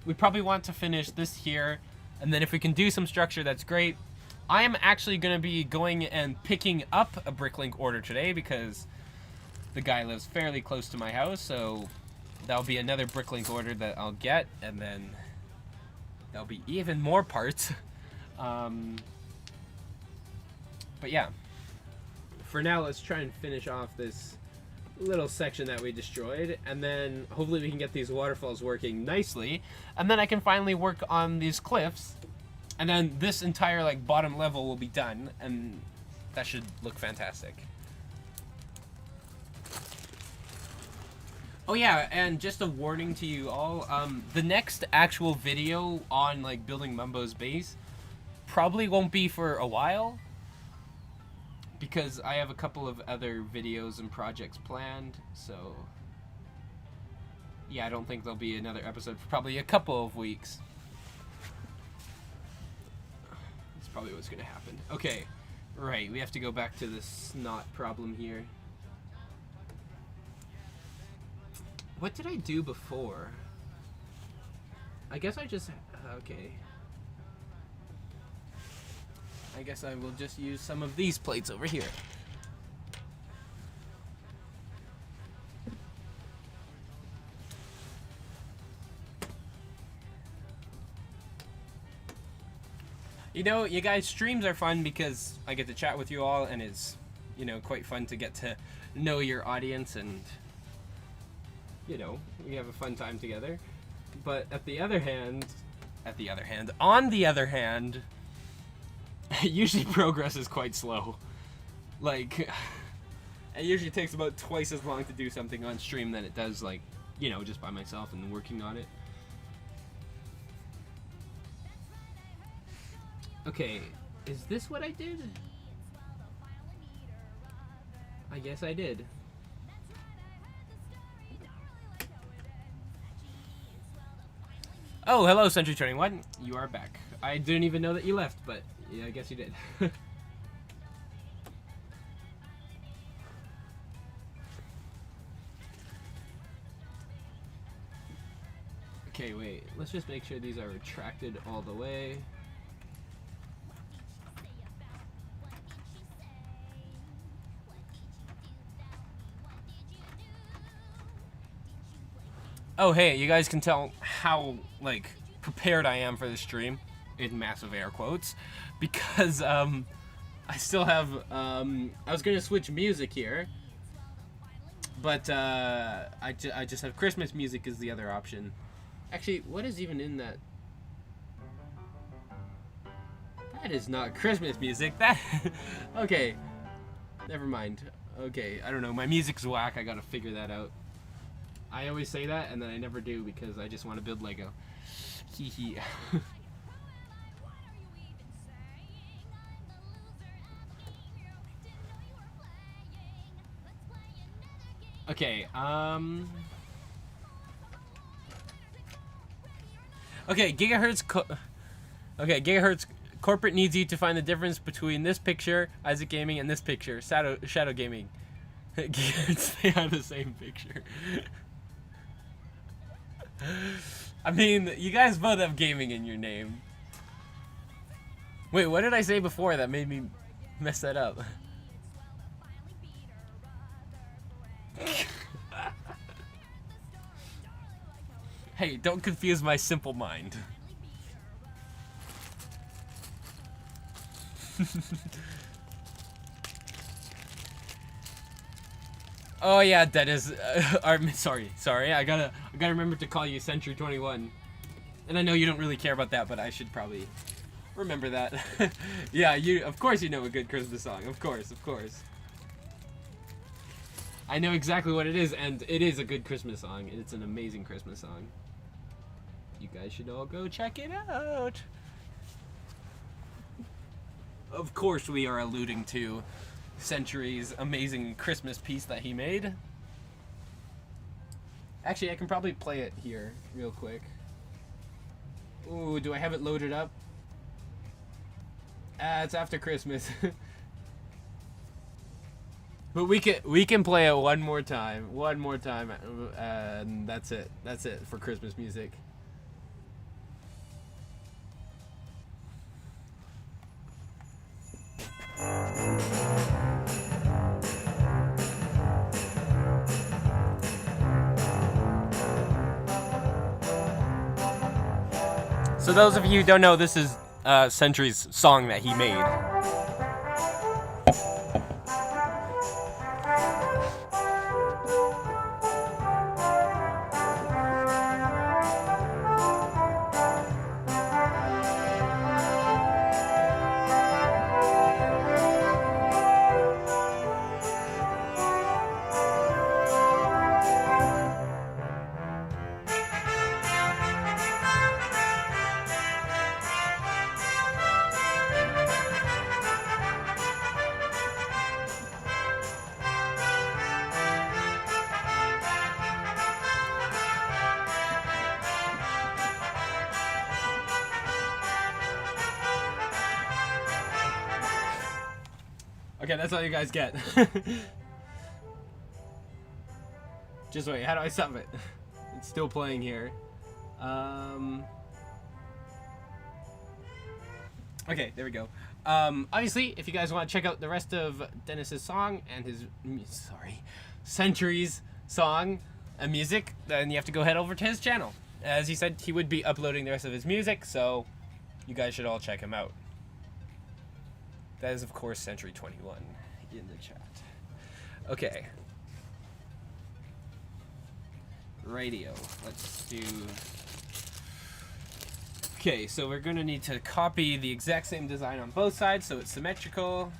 We probably want to finish this here, and then if we can do some structure, that's great. I am actually going to be going and picking up a Bricklink order today because the guy lives fairly close to my house, so that'll be another Bricklink order that I'll get, and then there'll be even more parts. But yeah, for now, let's try and finish off this little section that we destroyed, and then hopefully we can get these waterfalls working nicely, and then I can finally work on these cliffs, and then this entire like bottom level will be done, and that should look fantastic. Oh yeah, and just a warning to you all, the next actual video on like building Mumbo's base probably won't be for a while, because I have a couple of other videos and projects planned, so yeah, I don't think there'll be another episode for probably a couple of weeks. That's probably what's gonna happen. Okay, right, we have to go back to the snot problem here. What did I do before? I guess I just... okay. I guess I will just use some of these plates over here. You know, you guys, streams are fun because I get to chat with you all, and it's, you know, quite fun to get to know your audience, and, you know, we have a fun time together. But on the other hand, usually progress is quite slow. Like, it usually takes about twice as long to do something on stream than it does, like, you know, just by myself and working on it. Okay, is this what I did? I guess I did. Oh, hello, Century21. You are back. I didn't even know that you left, but yeah, I guess you did. Okay, wait. Let's just make sure these are retracted all the way. Oh, hey, you guys can tell how, like, prepared I am for this stream, in massive air quotes, because, I still have, I was gonna switch music here, but, I just have Christmas music as the other option. Actually, what is even in that? That is not Christmas music, that, okay, never mind. Okay, I don't know, my music's whack, I gotta figure that out. I always say that, and then I never do because I just want to build Lego. Hee hee. Okay, okay, Gigahertz corporate needs you to find the difference between this picture, Isaac Gaming, and this picture, Shadow Gaming. Gigahertz, they are the same picture. I mean, you guys both have gaming in your name. Wait, what did I say before that made me mess that up? Hey, don't confuse my simple mind. Oh yeah, Dennis. Sorry. I gotta remember to call you Century 21. And I know you don't really care about that, but I should probably remember that. Yeah, of course you know a good Christmas song. Of course. I know exactly what it is, and it is a good Christmas song. It's an amazing Christmas song. You guys should all go check it out. Of course we are alluding to Century's amazing Christmas piece that he made. Actually, I can probably play it here real quick. Ooh, do I have it loaded up? It's after Christmas. But we can play it one more time, and that's it. That's it for Christmas music. So those of you who don't know, this is Century's song that he made. Okay, that's all you guys get. Just wait, how do I stop it? It's still playing here. Okay, there we go. Obviously, if you guys want to check out the rest of Dennis's song and his, Century's song and music, then you have to go head over to his channel. As he said, he would be uploading the rest of his music, so you guys should all check him out. That is, of course, Century 21 in the chat. Okay. Radio. Let's do... Okay, so we're going to need to copy the exact same design on both sides so it's symmetrical.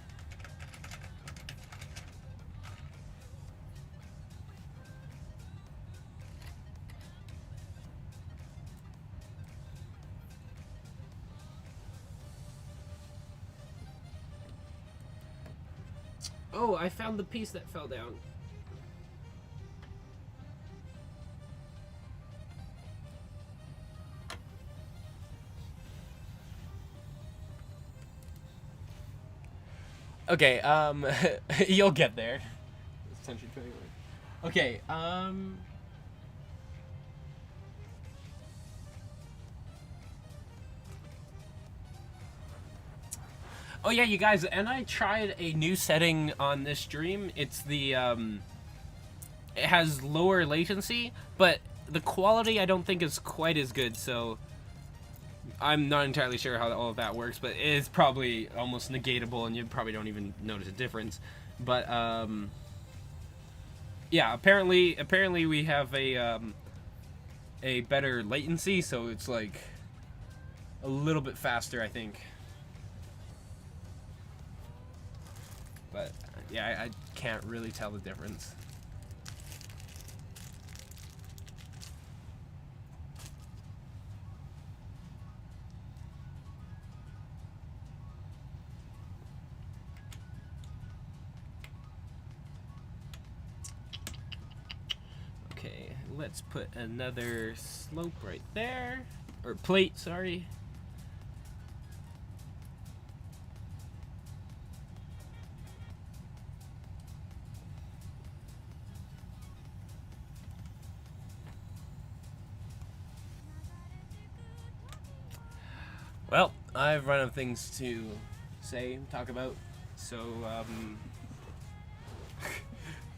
Oh, I found the piece that fell down. Okay, you'll get there. Century 21. Okay, oh yeah, you guys, and I tried a new setting on this stream. It's the, it has lower latency, but the quality I don't think is quite as good, so I'm not entirely sure how all of that works, but it's probably almost negatable, and you probably don't even notice a difference. But, yeah, apparently we have a better latency, so it's, like, a little bit faster, I think. But, yeah, I can't really tell the difference. Okay, let's put another slope right there. Or plate, sorry. Well, I've run out of things to say, talk about, so,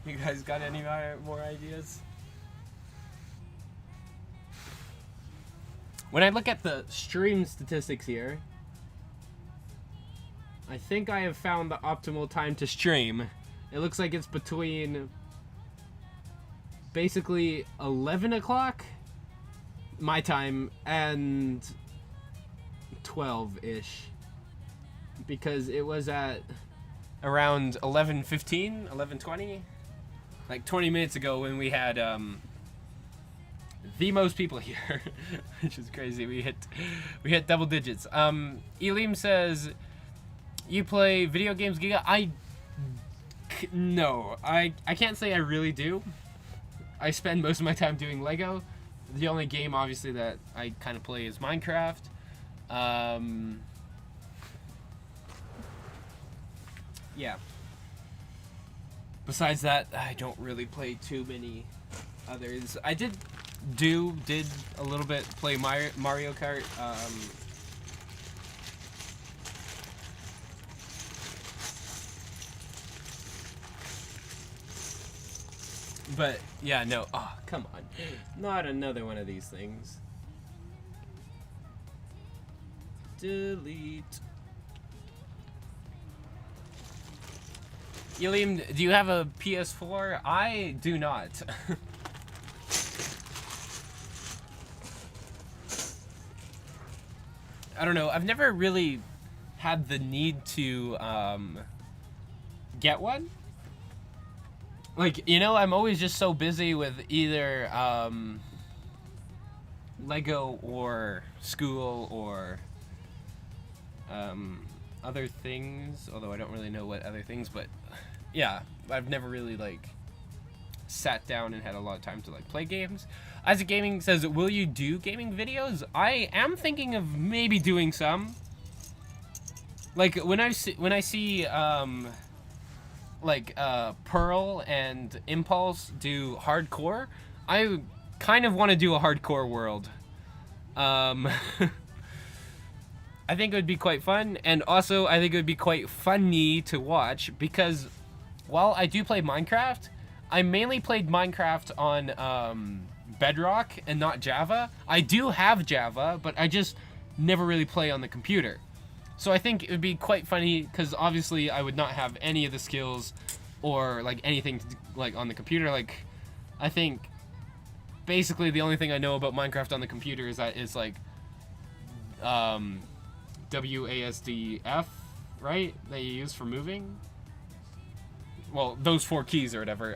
you guys got any more ideas? When I look at the stream statistics here, I think I have found the optimal time to stream. It looks like it's between basically 11 o'clock my time and 12-ish, because it was at around 11:15, 11:20, like 20 minutes ago when we had the most people here, which is crazy. We hit double digits. Elim says, you play video games, Giga? No, I can't say I really do. I spend most of my time doing Lego. The only game, obviously, that I kind of play is Minecraft. Yeah. Besides that, I don't really play too many others. I did a little bit play Mario Kart. But yeah, no. Oh, come on. Not another one of these things. Delete. Elim, do you have a PS4? I do not. I don't know. I've never really had the need to get one. Like, you know, I'm always just so busy with either Lego or school or other things, although I don't really know what other things, but yeah, I've never really like sat down and had a lot of time to like play games. Isaac Gaming says, will you do gaming videos? I am thinking of maybe doing some. Like when I see like Pearl and Impulse do hardcore, I kind of want to do a hardcore world. I think it would be quite fun, and also I think it would be quite funny to watch, because while I do play Minecraft, I mainly played Minecraft on Bedrock and not Java. I do have Java, but I just never really play on the computer. So I think it would be quite funny, because obviously I would not have any of the skills or like anything to do, like on the computer. Like, I think basically the only thing I know about Minecraft on the computer is that it's like WASDF, right? That you use for moving. Well, those 4 keys or whatever.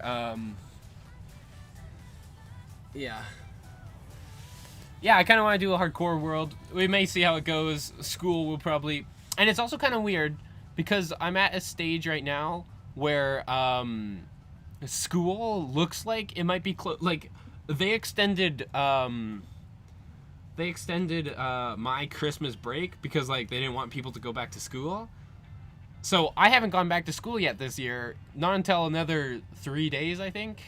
Yeah. Yeah, I kind of want to do a hardcore world. We may see how it goes. School will probably... And it's also kind of weird, because I'm at a stage right now where school looks like it might be close. Like, they extended my Christmas break because, like, they didn't want people to go back to school. So I haven't gone back to school yet this year. Not until another 3 days, I think.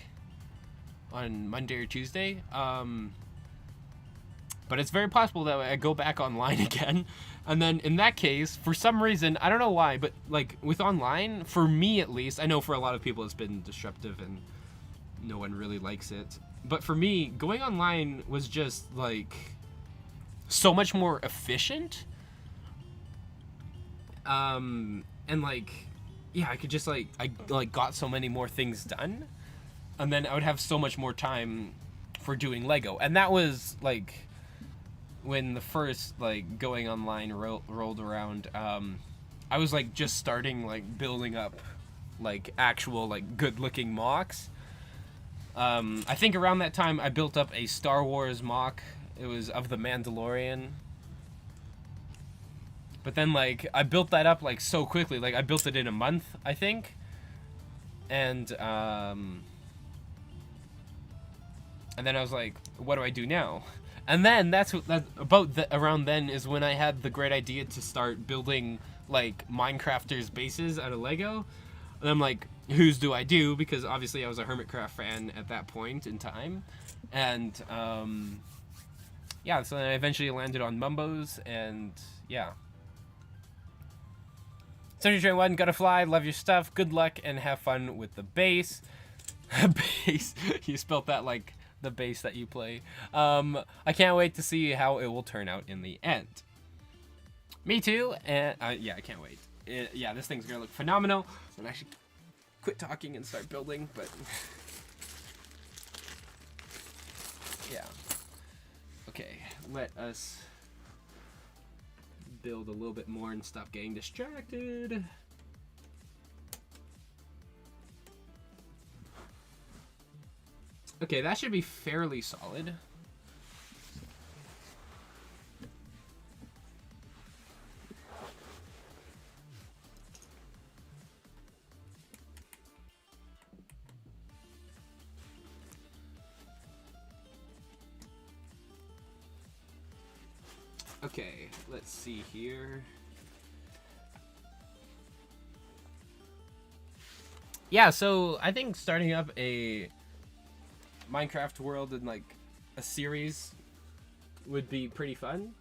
On Monday or Tuesday. But it's very possible that I go back online again. And then in that case, for some reason, I don't know why, but like with online, for me at least, I know for a lot of people it's been disruptive and no one really likes it. But for me, going online was just like so much more efficient. And like, yeah, I could just I got so many more things done. And then I would have so much more time for doing Lego. And that was like when the first like going online rolled around. I was like just starting like building up like actual like good looking mocks. I think around that time I built up a Star Wars mock. It was of the Mandalorian. But then like I built that up like so quickly. Like I built it in a month, I think. And then I was like, what do I do now? And then around then is when I had the great idea to start building like Minecrafters bases out of Lego. And I'm like, whose do I do? Because obviously I was a Hermitcraft fan at that point in time. And yeah, so then I eventually landed on Mumbo's, and yeah. 7021, gotta fly, love your stuff, good luck, and have fun with the bass. Bass, you spelt that like the bass that you play. I can't wait to see how it will turn out in the end. Me too, and yeah, I can't wait. Yeah, this thing's gonna look phenomenal. So I'm actually quit talking and start building, but yeah. Okay, let us build a little bit more and stop getting distracted. Okay, that should be fairly solid. Okay, let's see here. Yeah, so I think starting up a Minecraft world in like a series would be pretty fun.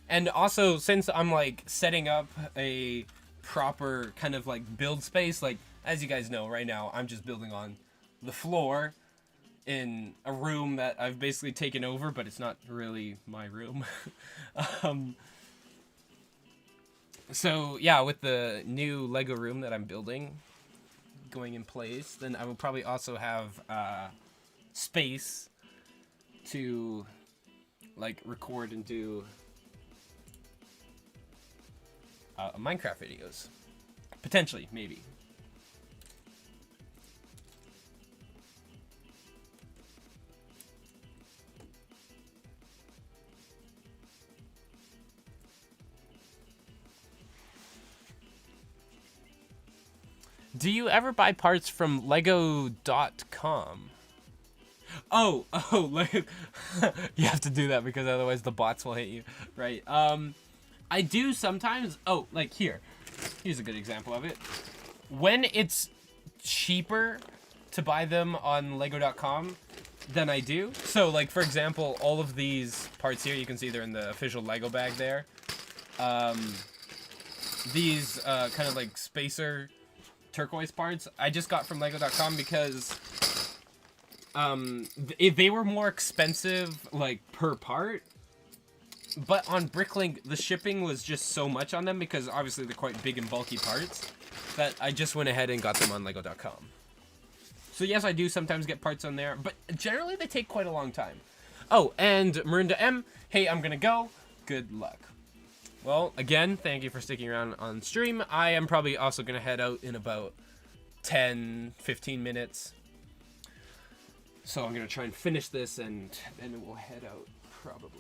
And also, since I'm like setting up a proper kind of like build space, like as you guys know right now, I'm just building on the floor in a room that I've basically taken over, but it's not really my room. So yeah, with the new Lego room that I'm building going in place, then I will probably also have space to like record and do Minecraft videos. Potentially, maybe. Do you ever buy parts from Lego.com? Oh, like you have to do that because otherwise the bots will hate you, right? I do sometimes. Oh, like here's a good example of it. When it's cheaper to buy them on Lego.com than I do. So, like for example, all of these parts here, you can see they're in the official Lego bag there. These kind of like spacer turquoise parts I just got from Lego.com because they were more expensive like per part, but on Bricklink the shipping was just so much on them because obviously they're quite big and bulky parts that I just went ahead and got them on Lego.com. So yes, I do sometimes get parts on there, but generally they take quite a long time. Oh, and Marinda M, hey, I'm gonna go. Good luck. Well, again, thank you for sticking around on stream. I am probably also going to head out in about 10, 15 minutes. So I'm going to try and finish this and then we'll head out probably.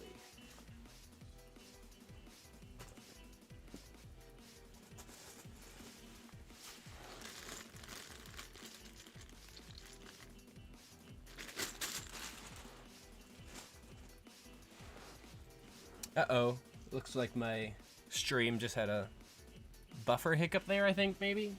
Uh-oh. Looks like my stream just had a buffer hiccup there, I think, maybe?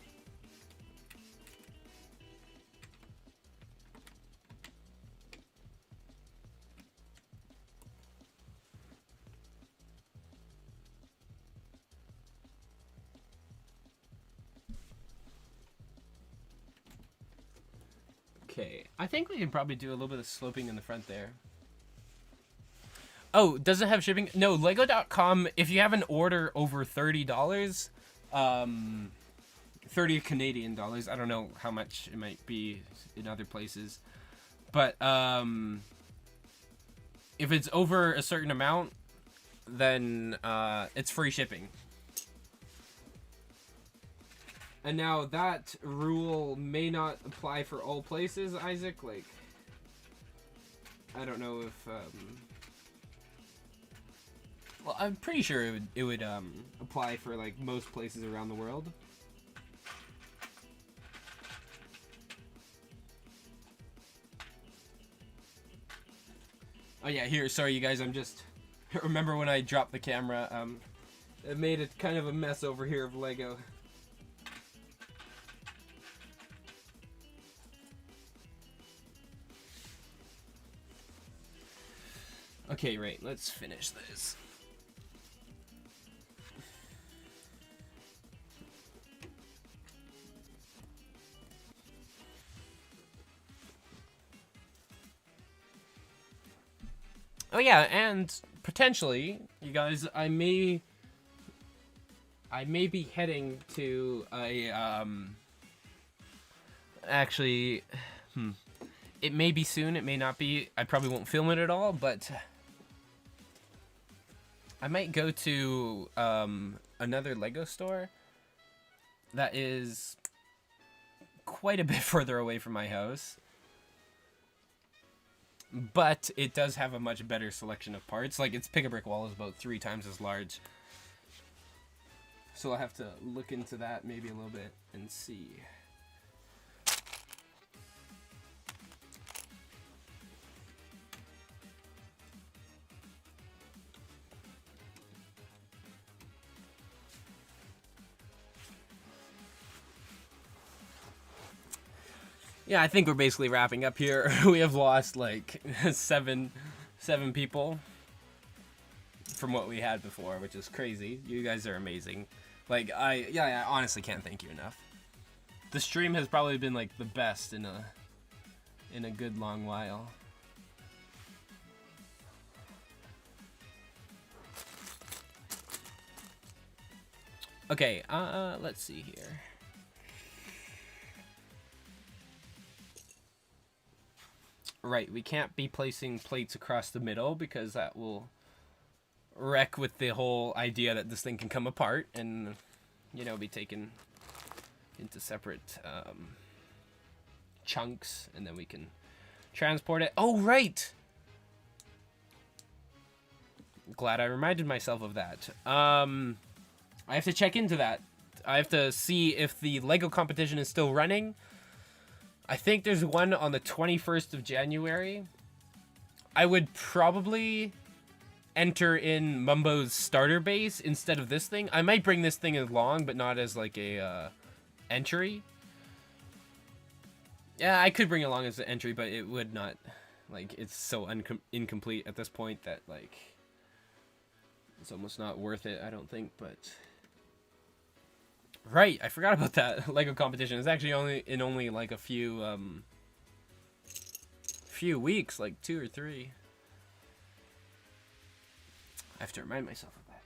Okay, I think we can probably do a little bit of sloping in the front there. Oh, does it have shipping? No, Lego.com, if you have an order over $30, 30 Canadian dollars, I don't know how much it might be in other places, but if it's over a certain amount, then it's free shipping. And now that rule may not apply for all places, Isaac, like, I don't know if, well, I'm pretty sure it would apply for like most places around the world. Oh yeah, here, sorry you guys, I'm just, remember when I dropped the camera, it made it kind of a mess over here of Lego. Okay, right, let's finish this. Oh yeah, and potentially, you guys, I may be heading to a actually, it may be soon, it may not be. I probably won't film it at all, but I might go to another Lego store that is quite a bit further away from my house. But it does have a much better selection of parts. Like, its pick-a-brick wall is about 3 times as large. So I'll have to look into that maybe a little bit and see. Yeah, I think we're basically wrapping up here. We have lost like seven people from what we had before, which is crazy. You guys are amazing. Like, I honestly can't thank you enough. The stream has probably been like the best in a good long while. Okay, let's see here. Right, we can't be placing plates across the middle because that will wreck with the whole idea that this thing can come apart and, you know, be taken into separate chunks, and then we can transport it. Oh, right! Glad I reminded myself of that. I have to check into that. I have to see if the Lego competition is still running. I think there's one on the 21st of January. I would probably enter in Mumbo's starter base instead of this thing. I might bring this thing along, but not as like a entry. Yeah, I could bring it along as an entry, but it would not. Like, it's so incomplete at this point that, like, it's almost not worth it, I don't think, but... Right, I forgot about that Lego competition. It's actually only like a few weeks, like 2 or 3. I have to remind myself of that.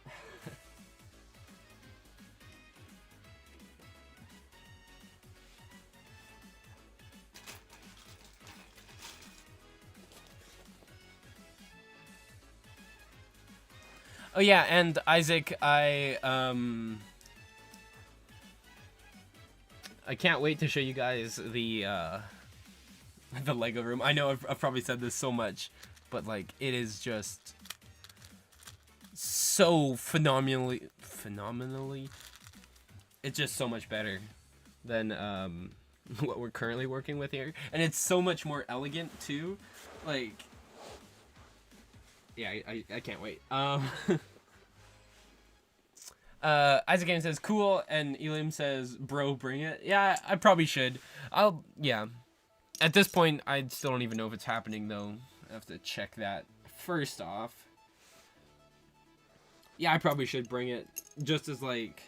Oh yeah, and Isaac, I can't wait to show you guys the Lego room. I know I've probably said this so much, but like, it is just so phenomenally, it's just so much better than what we're currently working with here, and it's so much more elegant too. Like, yeah, I can't wait. Isaac Game says cool, and Elim says bro, bring it. Yeah, I probably should. Yeah. At this point, I still don't even know if it's happening though. I have to check that first off. Yeah, I probably should bring it just as like.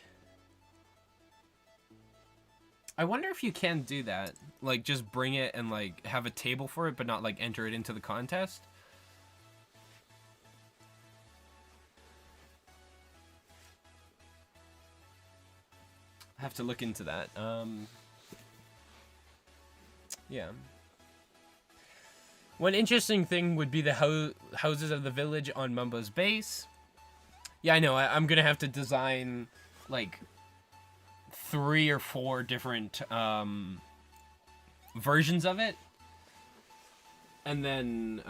I wonder if you can do that. Like, just bring it and like have a table for it, but not like enter it into the contest. I have to look into that. Yeah. One interesting thing would be the houses of the village on Mumbo's base. Yeah, I know. I'm gonna have to design like 3 or 4 different versions of it, and then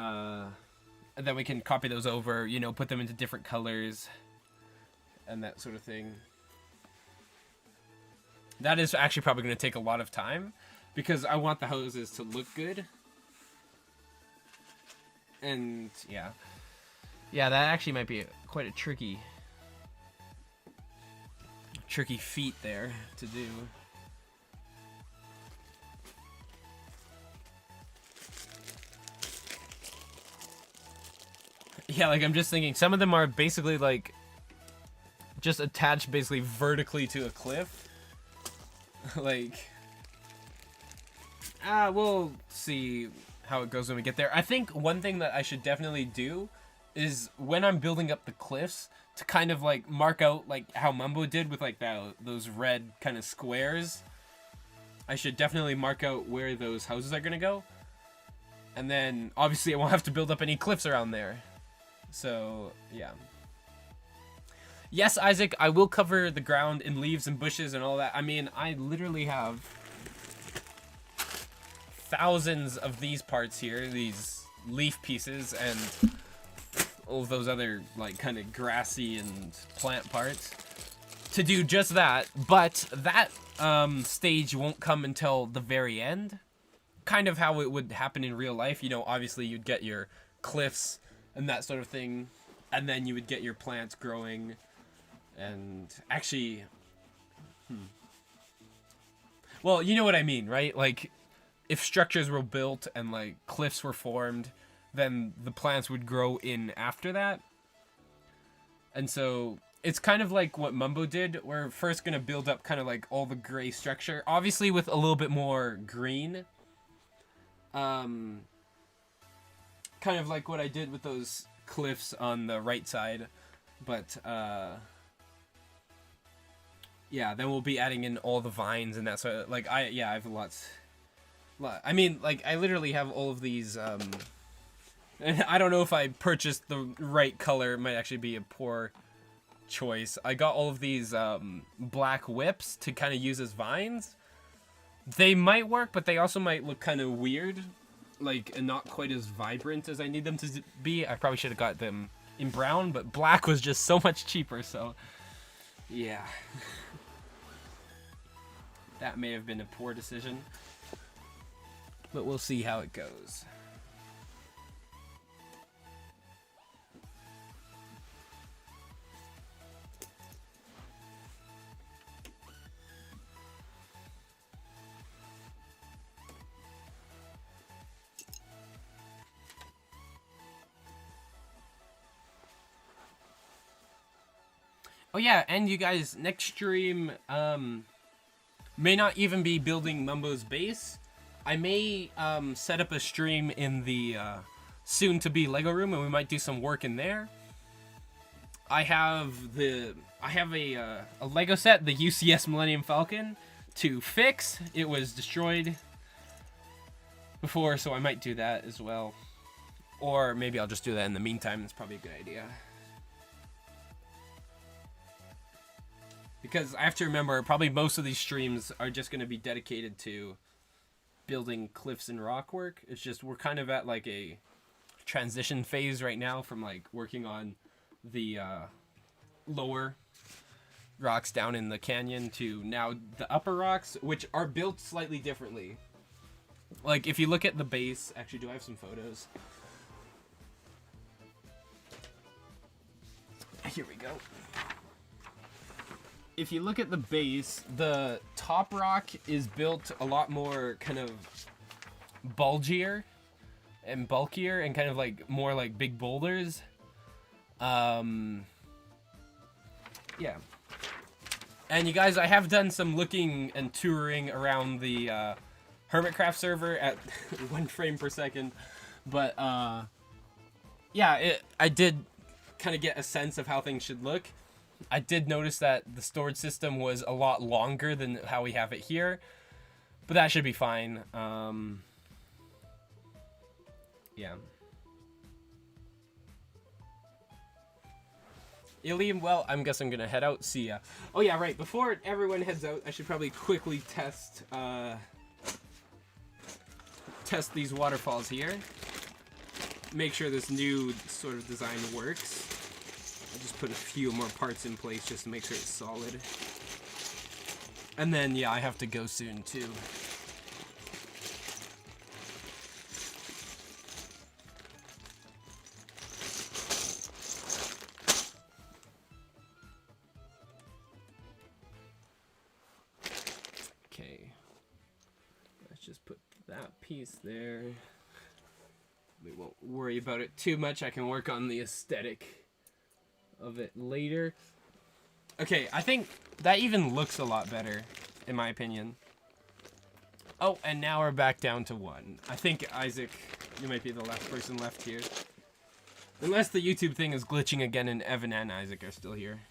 we can copy those over. You know, put them into different colors and that sort of thing. That is actually probably going to take a lot of time because I want the houses to look good. And yeah. Yeah, that actually might be quite a tricky feat there to do. Yeah, like I'm just thinking some of them are basically like just attached basically vertically to a cliff. Like, we'll see how it goes when we get there. I think one thing that I should definitely do is when I'm building up the cliffs to kind of like mark out like how Mumbo did with like those red kind of squares. I should definitely mark out where those houses are gonna go. And then obviously I won't have to build up any cliffs around there. So yeah. Yes, Isaac, I will cover the ground in leaves and bushes and all that. I mean, I literally have thousands of these parts here, these leaf pieces, and all of those other, like, kind of grassy and plant parts to do just that. But that stage won't come until the very end. Kind of how it would happen in real life. You know, obviously you'd get your cliffs and that sort of thing, and then you would get your plants growing. And actually, well, you know what I mean, right? Like, if structures were built and, like, cliffs were formed, then the plants would grow in after that. And so, it's kind of like what Mumbo did. We're first going to build up kind of, like, all the gray structure. Obviously, with a little bit more green. Kind of like what I did with those cliffs on the right side. But, yeah, then we'll be adding in all the vines and that sort of, like, I have lots. I mean, like, I literally have all of these, and I don't know if I purchased the right color. It might actually be a poor choice. I got all of these, black whips to kind of use as vines. They might work, but they also might look kind of weird, like, and not quite as vibrant as I need them to be. I probably should have got them in brown, but black was just so much cheaper, so, yeah. That may have been a poor decision, but we'll see how it goes. Oh yeah, and you guys, next stream, may not even be building Mumbo's base. I may set up a stream in the soon-to-be Lego room, and we might do some work in there. I have a Lego set, the UCS Millennium Falcon, to fix. It was destroyed before, so I might do that as well. Or maybe I'll just do that in the meantime. It's probably a good idea. Because I have to remember, probably most of these streams are just going to be dedicated to building cliffs and rock work. It's just we're kind of at like a transition phase right now from like working on the lower rocks down in the canyon to now the upper rocks, which are built slightly differently. Like if you look at the base, actually, do I have some photos? Here we go. If you look at the base, the top rock is built a lot more kind of bulgier and bulkier and kind of like more like big boulders. Yeah. And you guys, I have done some looking and touring around the Hermitcraft server at 1 frame per second. But yeah, I did kind of get a sense of how things should look. I did notice that the storage system was a lot longer than how we have it here, but that should be fine. Yeah. Ilium, well, I guess I'm gonna head out. See ya. Oh yeah, right. Before everyone heads out, I should probably quickly test these waterfalls here. Make sure this new sort of design works. I'll just put a few more parts in place just to make sure it's solid. And then, yeah, I have to go soon, too. Okay. Let's just put that piece there. We won't worry about it too much. I can work on the aesthetic of it later. Okay, I think that even looks a lot better, in my opinion. Oh, and now we're back down to 1. I think, Isaac, you might be the last person left here. Unless the YouTube thing is glitching again and Evan and Isaac are still here.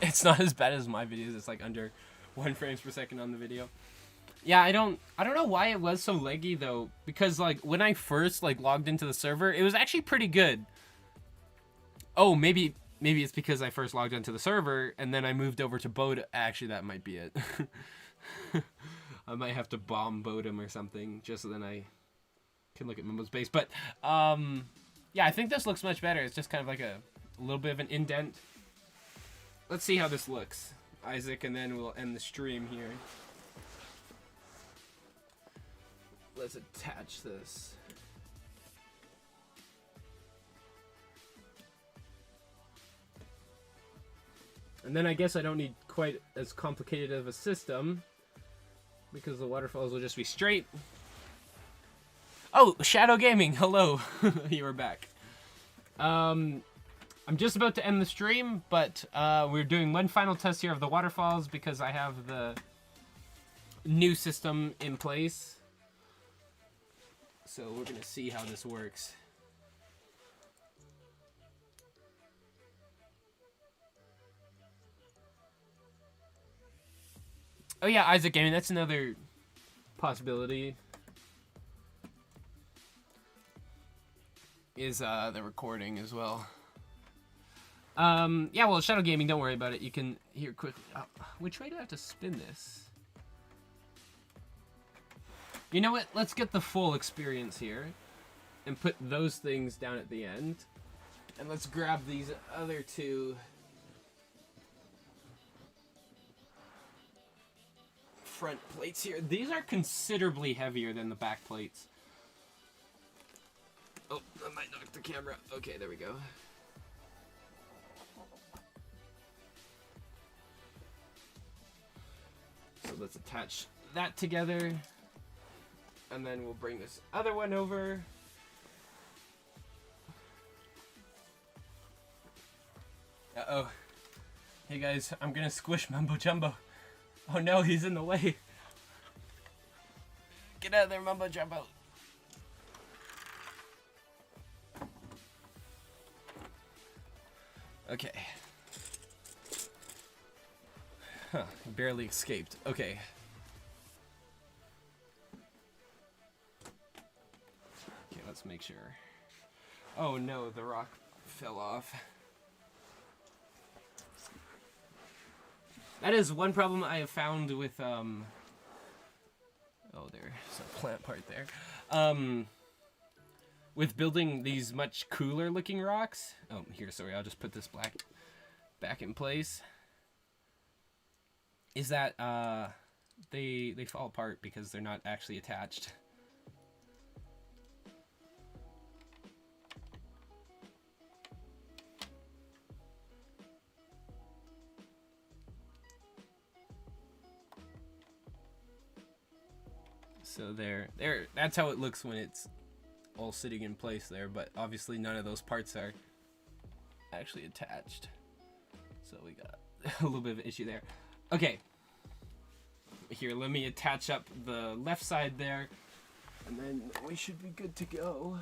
It's not as bad as my videos. It's like under 1 frames per second on the video. Yeah, I don't know why it was so laggy though, because like when I first like logged into the server, it was actually pretty good. Oh, maybe it's because I first logged into the server and then I moved over to Bodum. Actually, that might be it. I might have to bomb Bodum or something just so then I can look at Mumbo's base. But yeah, I think this looks much better. It's just kind of like a little bit of an indent. Let's see how this looks, Isaac, and then we'll end the stream here. Let's attach this. And then I guess I don't need quite as complicated of a system because the waterfalls will just be straight. Oh, Shadow Gaming, hello. You are back. I'm just about to end the stream, but we're doing one final test here of the waterfalls because I have the new system in place. So we're gonna see how this works. Oh yeah, Isaac Gaming, that's another possibility. Is the recording as well. Yeah, well, Shadow Gaming, don't worry about it. You can hear quickly. Which way do I have to spin this? You know what? Let's get the full experience here and put those things down at the end. And let's grab these other 2 front plates here. These are considerably heavier than the back plates. Oh, I might knock the camera. Okay, there we go. So let's attach that together. And then we'll bring this other one over. Uh-oh. Hey guys, I'm gonna squish Mumbo Jumbo. Oh no, he's in the way. Get out of there, Mumbo Jumbo. Okay. Huh, barely escaped. Okay. Okay, let's make sure. Oh no, the rock fell off. That is one problem I have found with, oh, there's a plant part there. With building these much cooler looking rocks. Oh, here, sorry, I'll just put this back in place. Is that, they fall apart because they're not actually attached. So that's how it looks when it's all sitting in place there, but obviously none of those parts are actually attached. So we got a little bit of an issue there. Okay. Here, let me attach up the left side there, and then we should be good to go.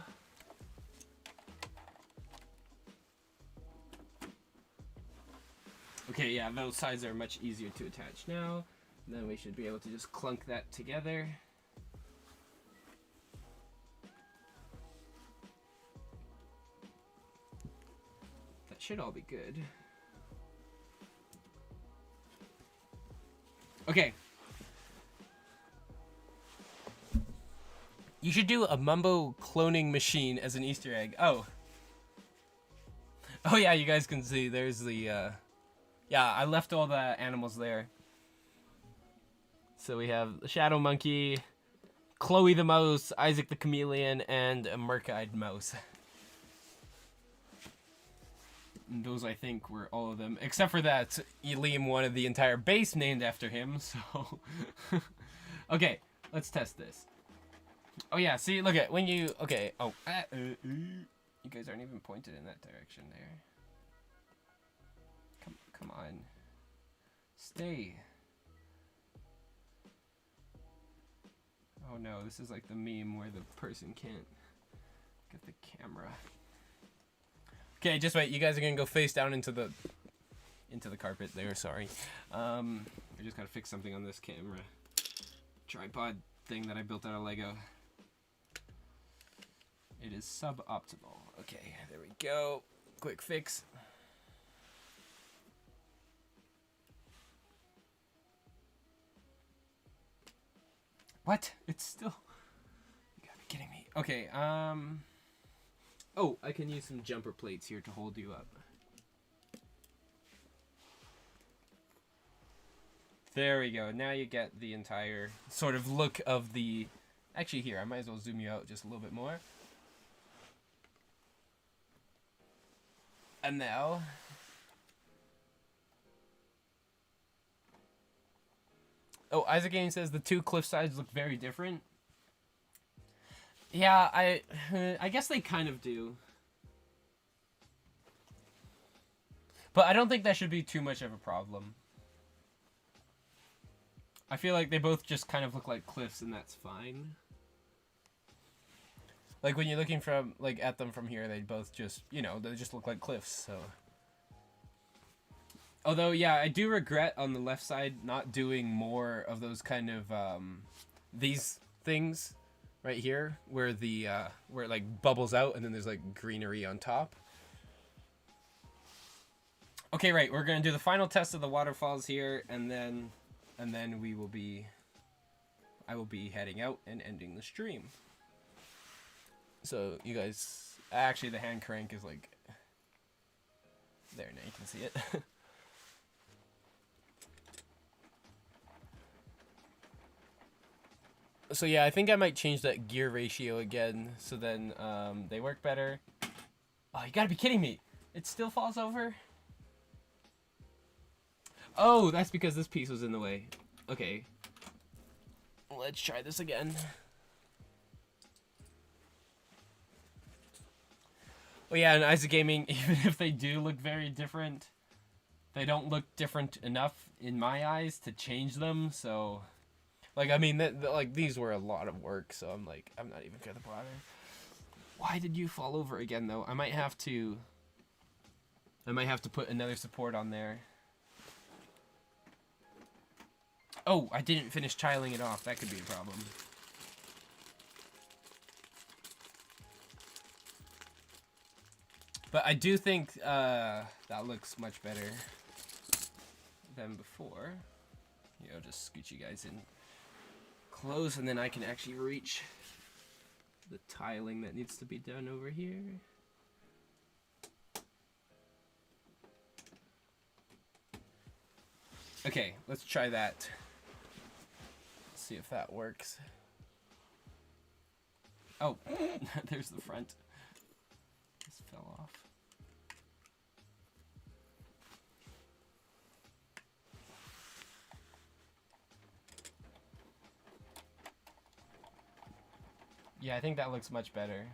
Okay, yeah, those sides are much easier to attach now. And then we should be able to just clunk that together. Should all be good. Okay. You should do a Mumbo cloning machine as an Easter egg. Oh. Oh yeah, you guys can see there's the yeah, I left all the animals there. So we have the Shadow Monkey, Chloe the Mouse, Isaac the Chameleon, and a Merc-eyed Mouse. And those, I think, were all of them. Except for that, Liam wanted the entire base named after him, so... Okay, let's test this. Oh yeah, see, look at, when you... Okay, oh. You guys aren't even pointed in that direction there. Come on. Stay. Oh no, this is like the meme where the person can't get the camera. Okay, just wait. You guys are gonna go face down into the carpet there. Sorry. I just gotta fix something on this camera tripod thing that I built out of Lego. It is suboptimal. Okay, there we go. Quick fix. What? It's still... You gotta be kidding me. Okay, oh, I can use some jumper plates here to hold you up. There we go. Now you get the entire sort of look of the... Actually, here, I might as well zoom you out just a little bit more. And now... Oh, Isaac Gaming says the two cliff sides look very different. Yeah, I guess they kind of do. But I don't think that should be too much of a problem. I feel like they both just kind of look like cliffs, and that's fine. Like when you're looking from at them from here, they both just, you know, they just look like cliffs, so. Although, yeah, I do regret on the left side not doing more of those kind of, these things right here, where the, where it, like, bubbles out and then there's, like, greenery on top. Okay, right, we're gonna do the final test of the waterfalls here, and then we will be, I will be heading out and ending the stream. So, you guys, actually the hand crank is, like, there, now you can see it. So yeah, I think I might change that gear ratio again, so then they work better. Oh, you gotta be kidding me! It still falls over? Oh, that's because this piece was in the way. Okay. Let's try this again. Oh yeah, and Isaac Gaming, even if they do look very different, they don't look different enough in my eyes to change them, so... Like, I mean, like, these were a lot of work, so I'm like, I'm not even gonna bother. Why did you fall over again, though? I might have to put another support on there. Oh, I didn't finish tiling it off. That could be a problem. But I do think that looks much better than before. You know, just scoot you guys in close, and then I can actually reach the tiling that needs to be done over here. Okay, let's try that. Let's see if that works. Oh, there's the front. This fell off. Yeah, I think that looks much better.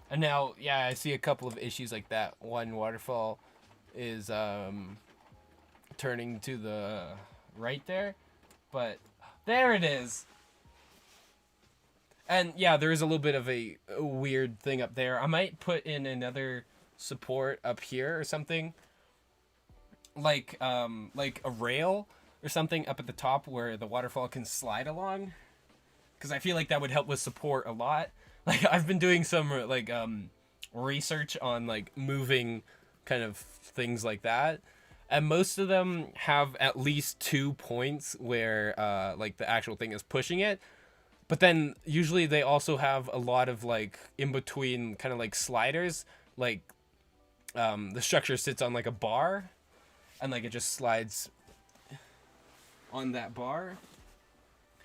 And now, yeah, I see a couple of issues like that. One waterfall is turning to the right there, but there it is. And yeah, there is a little bit of a weird thing up there. I might put in another support up here or something, like a rail or something up at the top where the waterfall can slide along. Because I feel like that would help with support a lot. Like, I've been doing some, like, research on, like, moving kind of things like that. And most of them have at least 2 points where, like, the actual thing is pushing it. But then, usually they also have a lot of, like, in-between kind of, like, sliders. Like, the structure sits on, like, a bar. And, like, it just slides on that bar.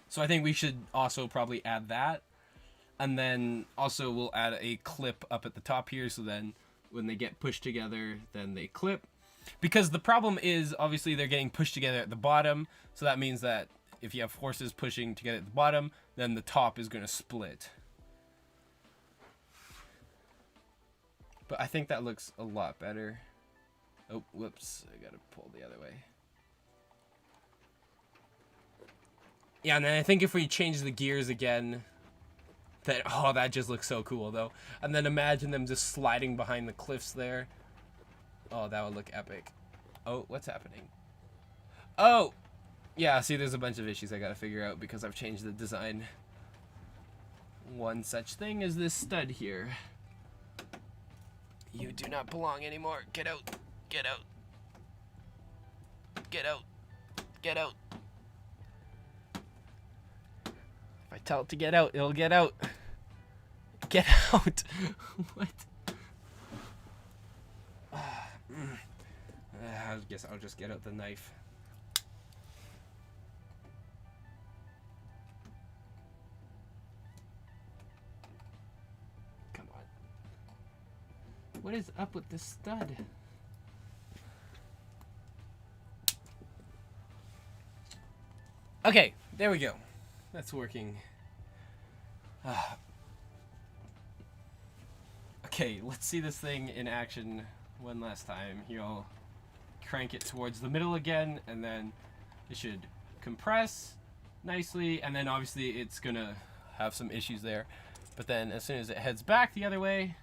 So I think we should also probably add that. And then also we'll add a clip up at the top here, so then when they get pushed together, then they clip. Because the problem is, obviously, they're getting pushed together at the bottom, so that means that if you have forces pushing together at the bottom, then the top is going to split. But I think that looks a lot better. Oh, whoops, I gotta pull the other way. Yeah, and then I think if we change the gears again, that just looks so cool, though. And then imagine them just sliding behind the cliffs there. Oh, that would look epic. Oh, what's happening? Oh! Yeah, see, there's a bunch of issues I gotta figure out because I've changed the design. One such thing is this stud here. You do not belong anymore. Get out. Get out. Get out. Get out. If I tell it to get out, it'll get out. Get out. What? I guess I'll just get out the knife. Come on. What is up with this stud? Okay, there we go. That's working. Okay, let's see this thing in action one last time. Here, I'll crank it towards the middle again, and then it should compress nicely, and then obviously it's gonna have some issues there. But then as soon as it heads back the other way,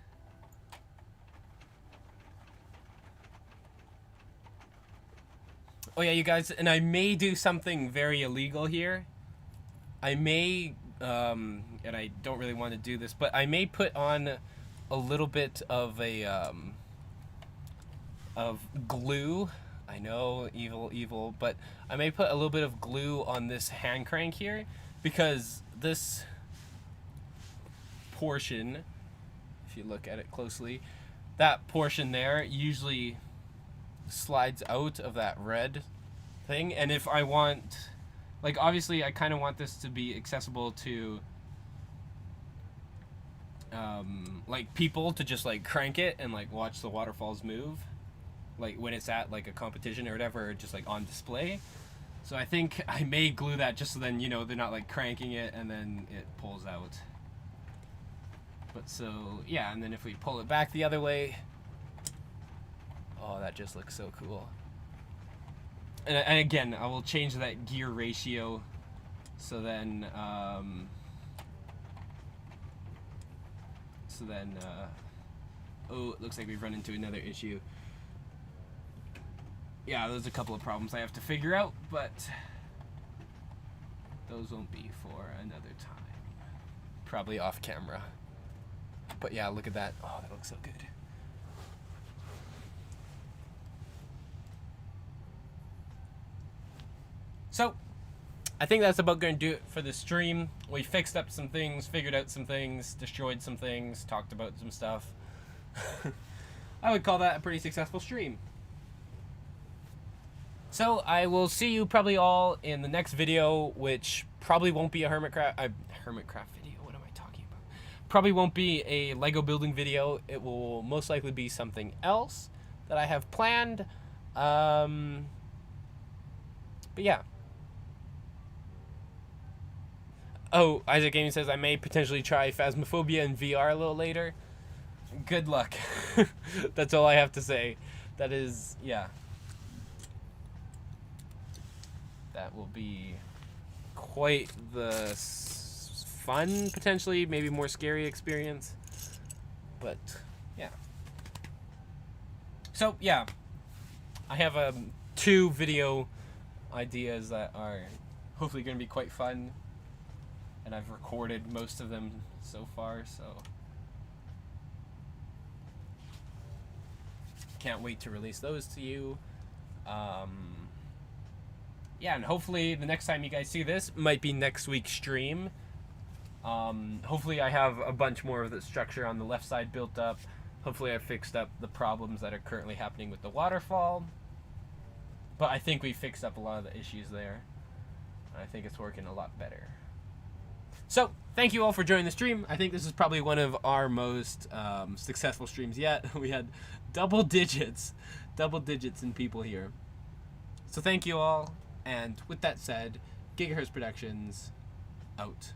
oh yeah, you guys, and I may do something very illegal here. I may, and I don't really want to do this, but I may put on a little bit of a, of glue. I know, evil, but I may put a little bit of glue on this hand crank here, because this portion, if you look at it closely, that portion there usually slides out of that red thing, and if I want, like, obviously I kind of want this to be accessible to like people to just like crank it and like watch the waterfalls move, like when it's at like a competition or whatever, or just like on display. So I think I may glue that just so then, you know, they're not like cranking it and then it pulls out. But so yeah, and then if we pull it back the other way, oh, that just looks so cool. And again, I will change that gear ratio so then oh, it looks like we've run into another issue. Yeah, there's a couple of problems I have to figure out, but those won't be for another time. Probably off camera. But yeah, look at that. Oh, that looks so good. So, I think that's about going to do it for the stream. We fixed up some things, figured out some things, destroyed some things, talked about some stuff. I would call that a pretty successful stream. So, I will see you probably all in the next video, which probably won't be a Hermitcraft video. What am I talking about? Probably won't be a Lego building video. It will most likely be something else that I have planned. But yeah. Oh, Isaac Gaming says I may potentially try Phasmophobia in VR a little later. Good luck. That's all I have to say. That is, yeah. That will be quite the fun, potentially, maybe more scary experience. But, yeah. So, yeah. I have 2 video ideas that are hopefully going to be quite fun. And I've recorded most of them so far, so can't wait to release those to you. Yeah, and hopefully the next time you guys see this might be next week's stream. Hopefully I have a bunch more of the structure on the left side built up. Hopefully I fixed up the problems that are currently happening with the waterfall. But I think we fixed up a lot of the issues there. I think it's working a lot better. So, thank you all for joining the stream. I think this is probably one of our most successful streams yet. We had double digits in people here. So thank you all. And with that said, Gigahertz Productions out.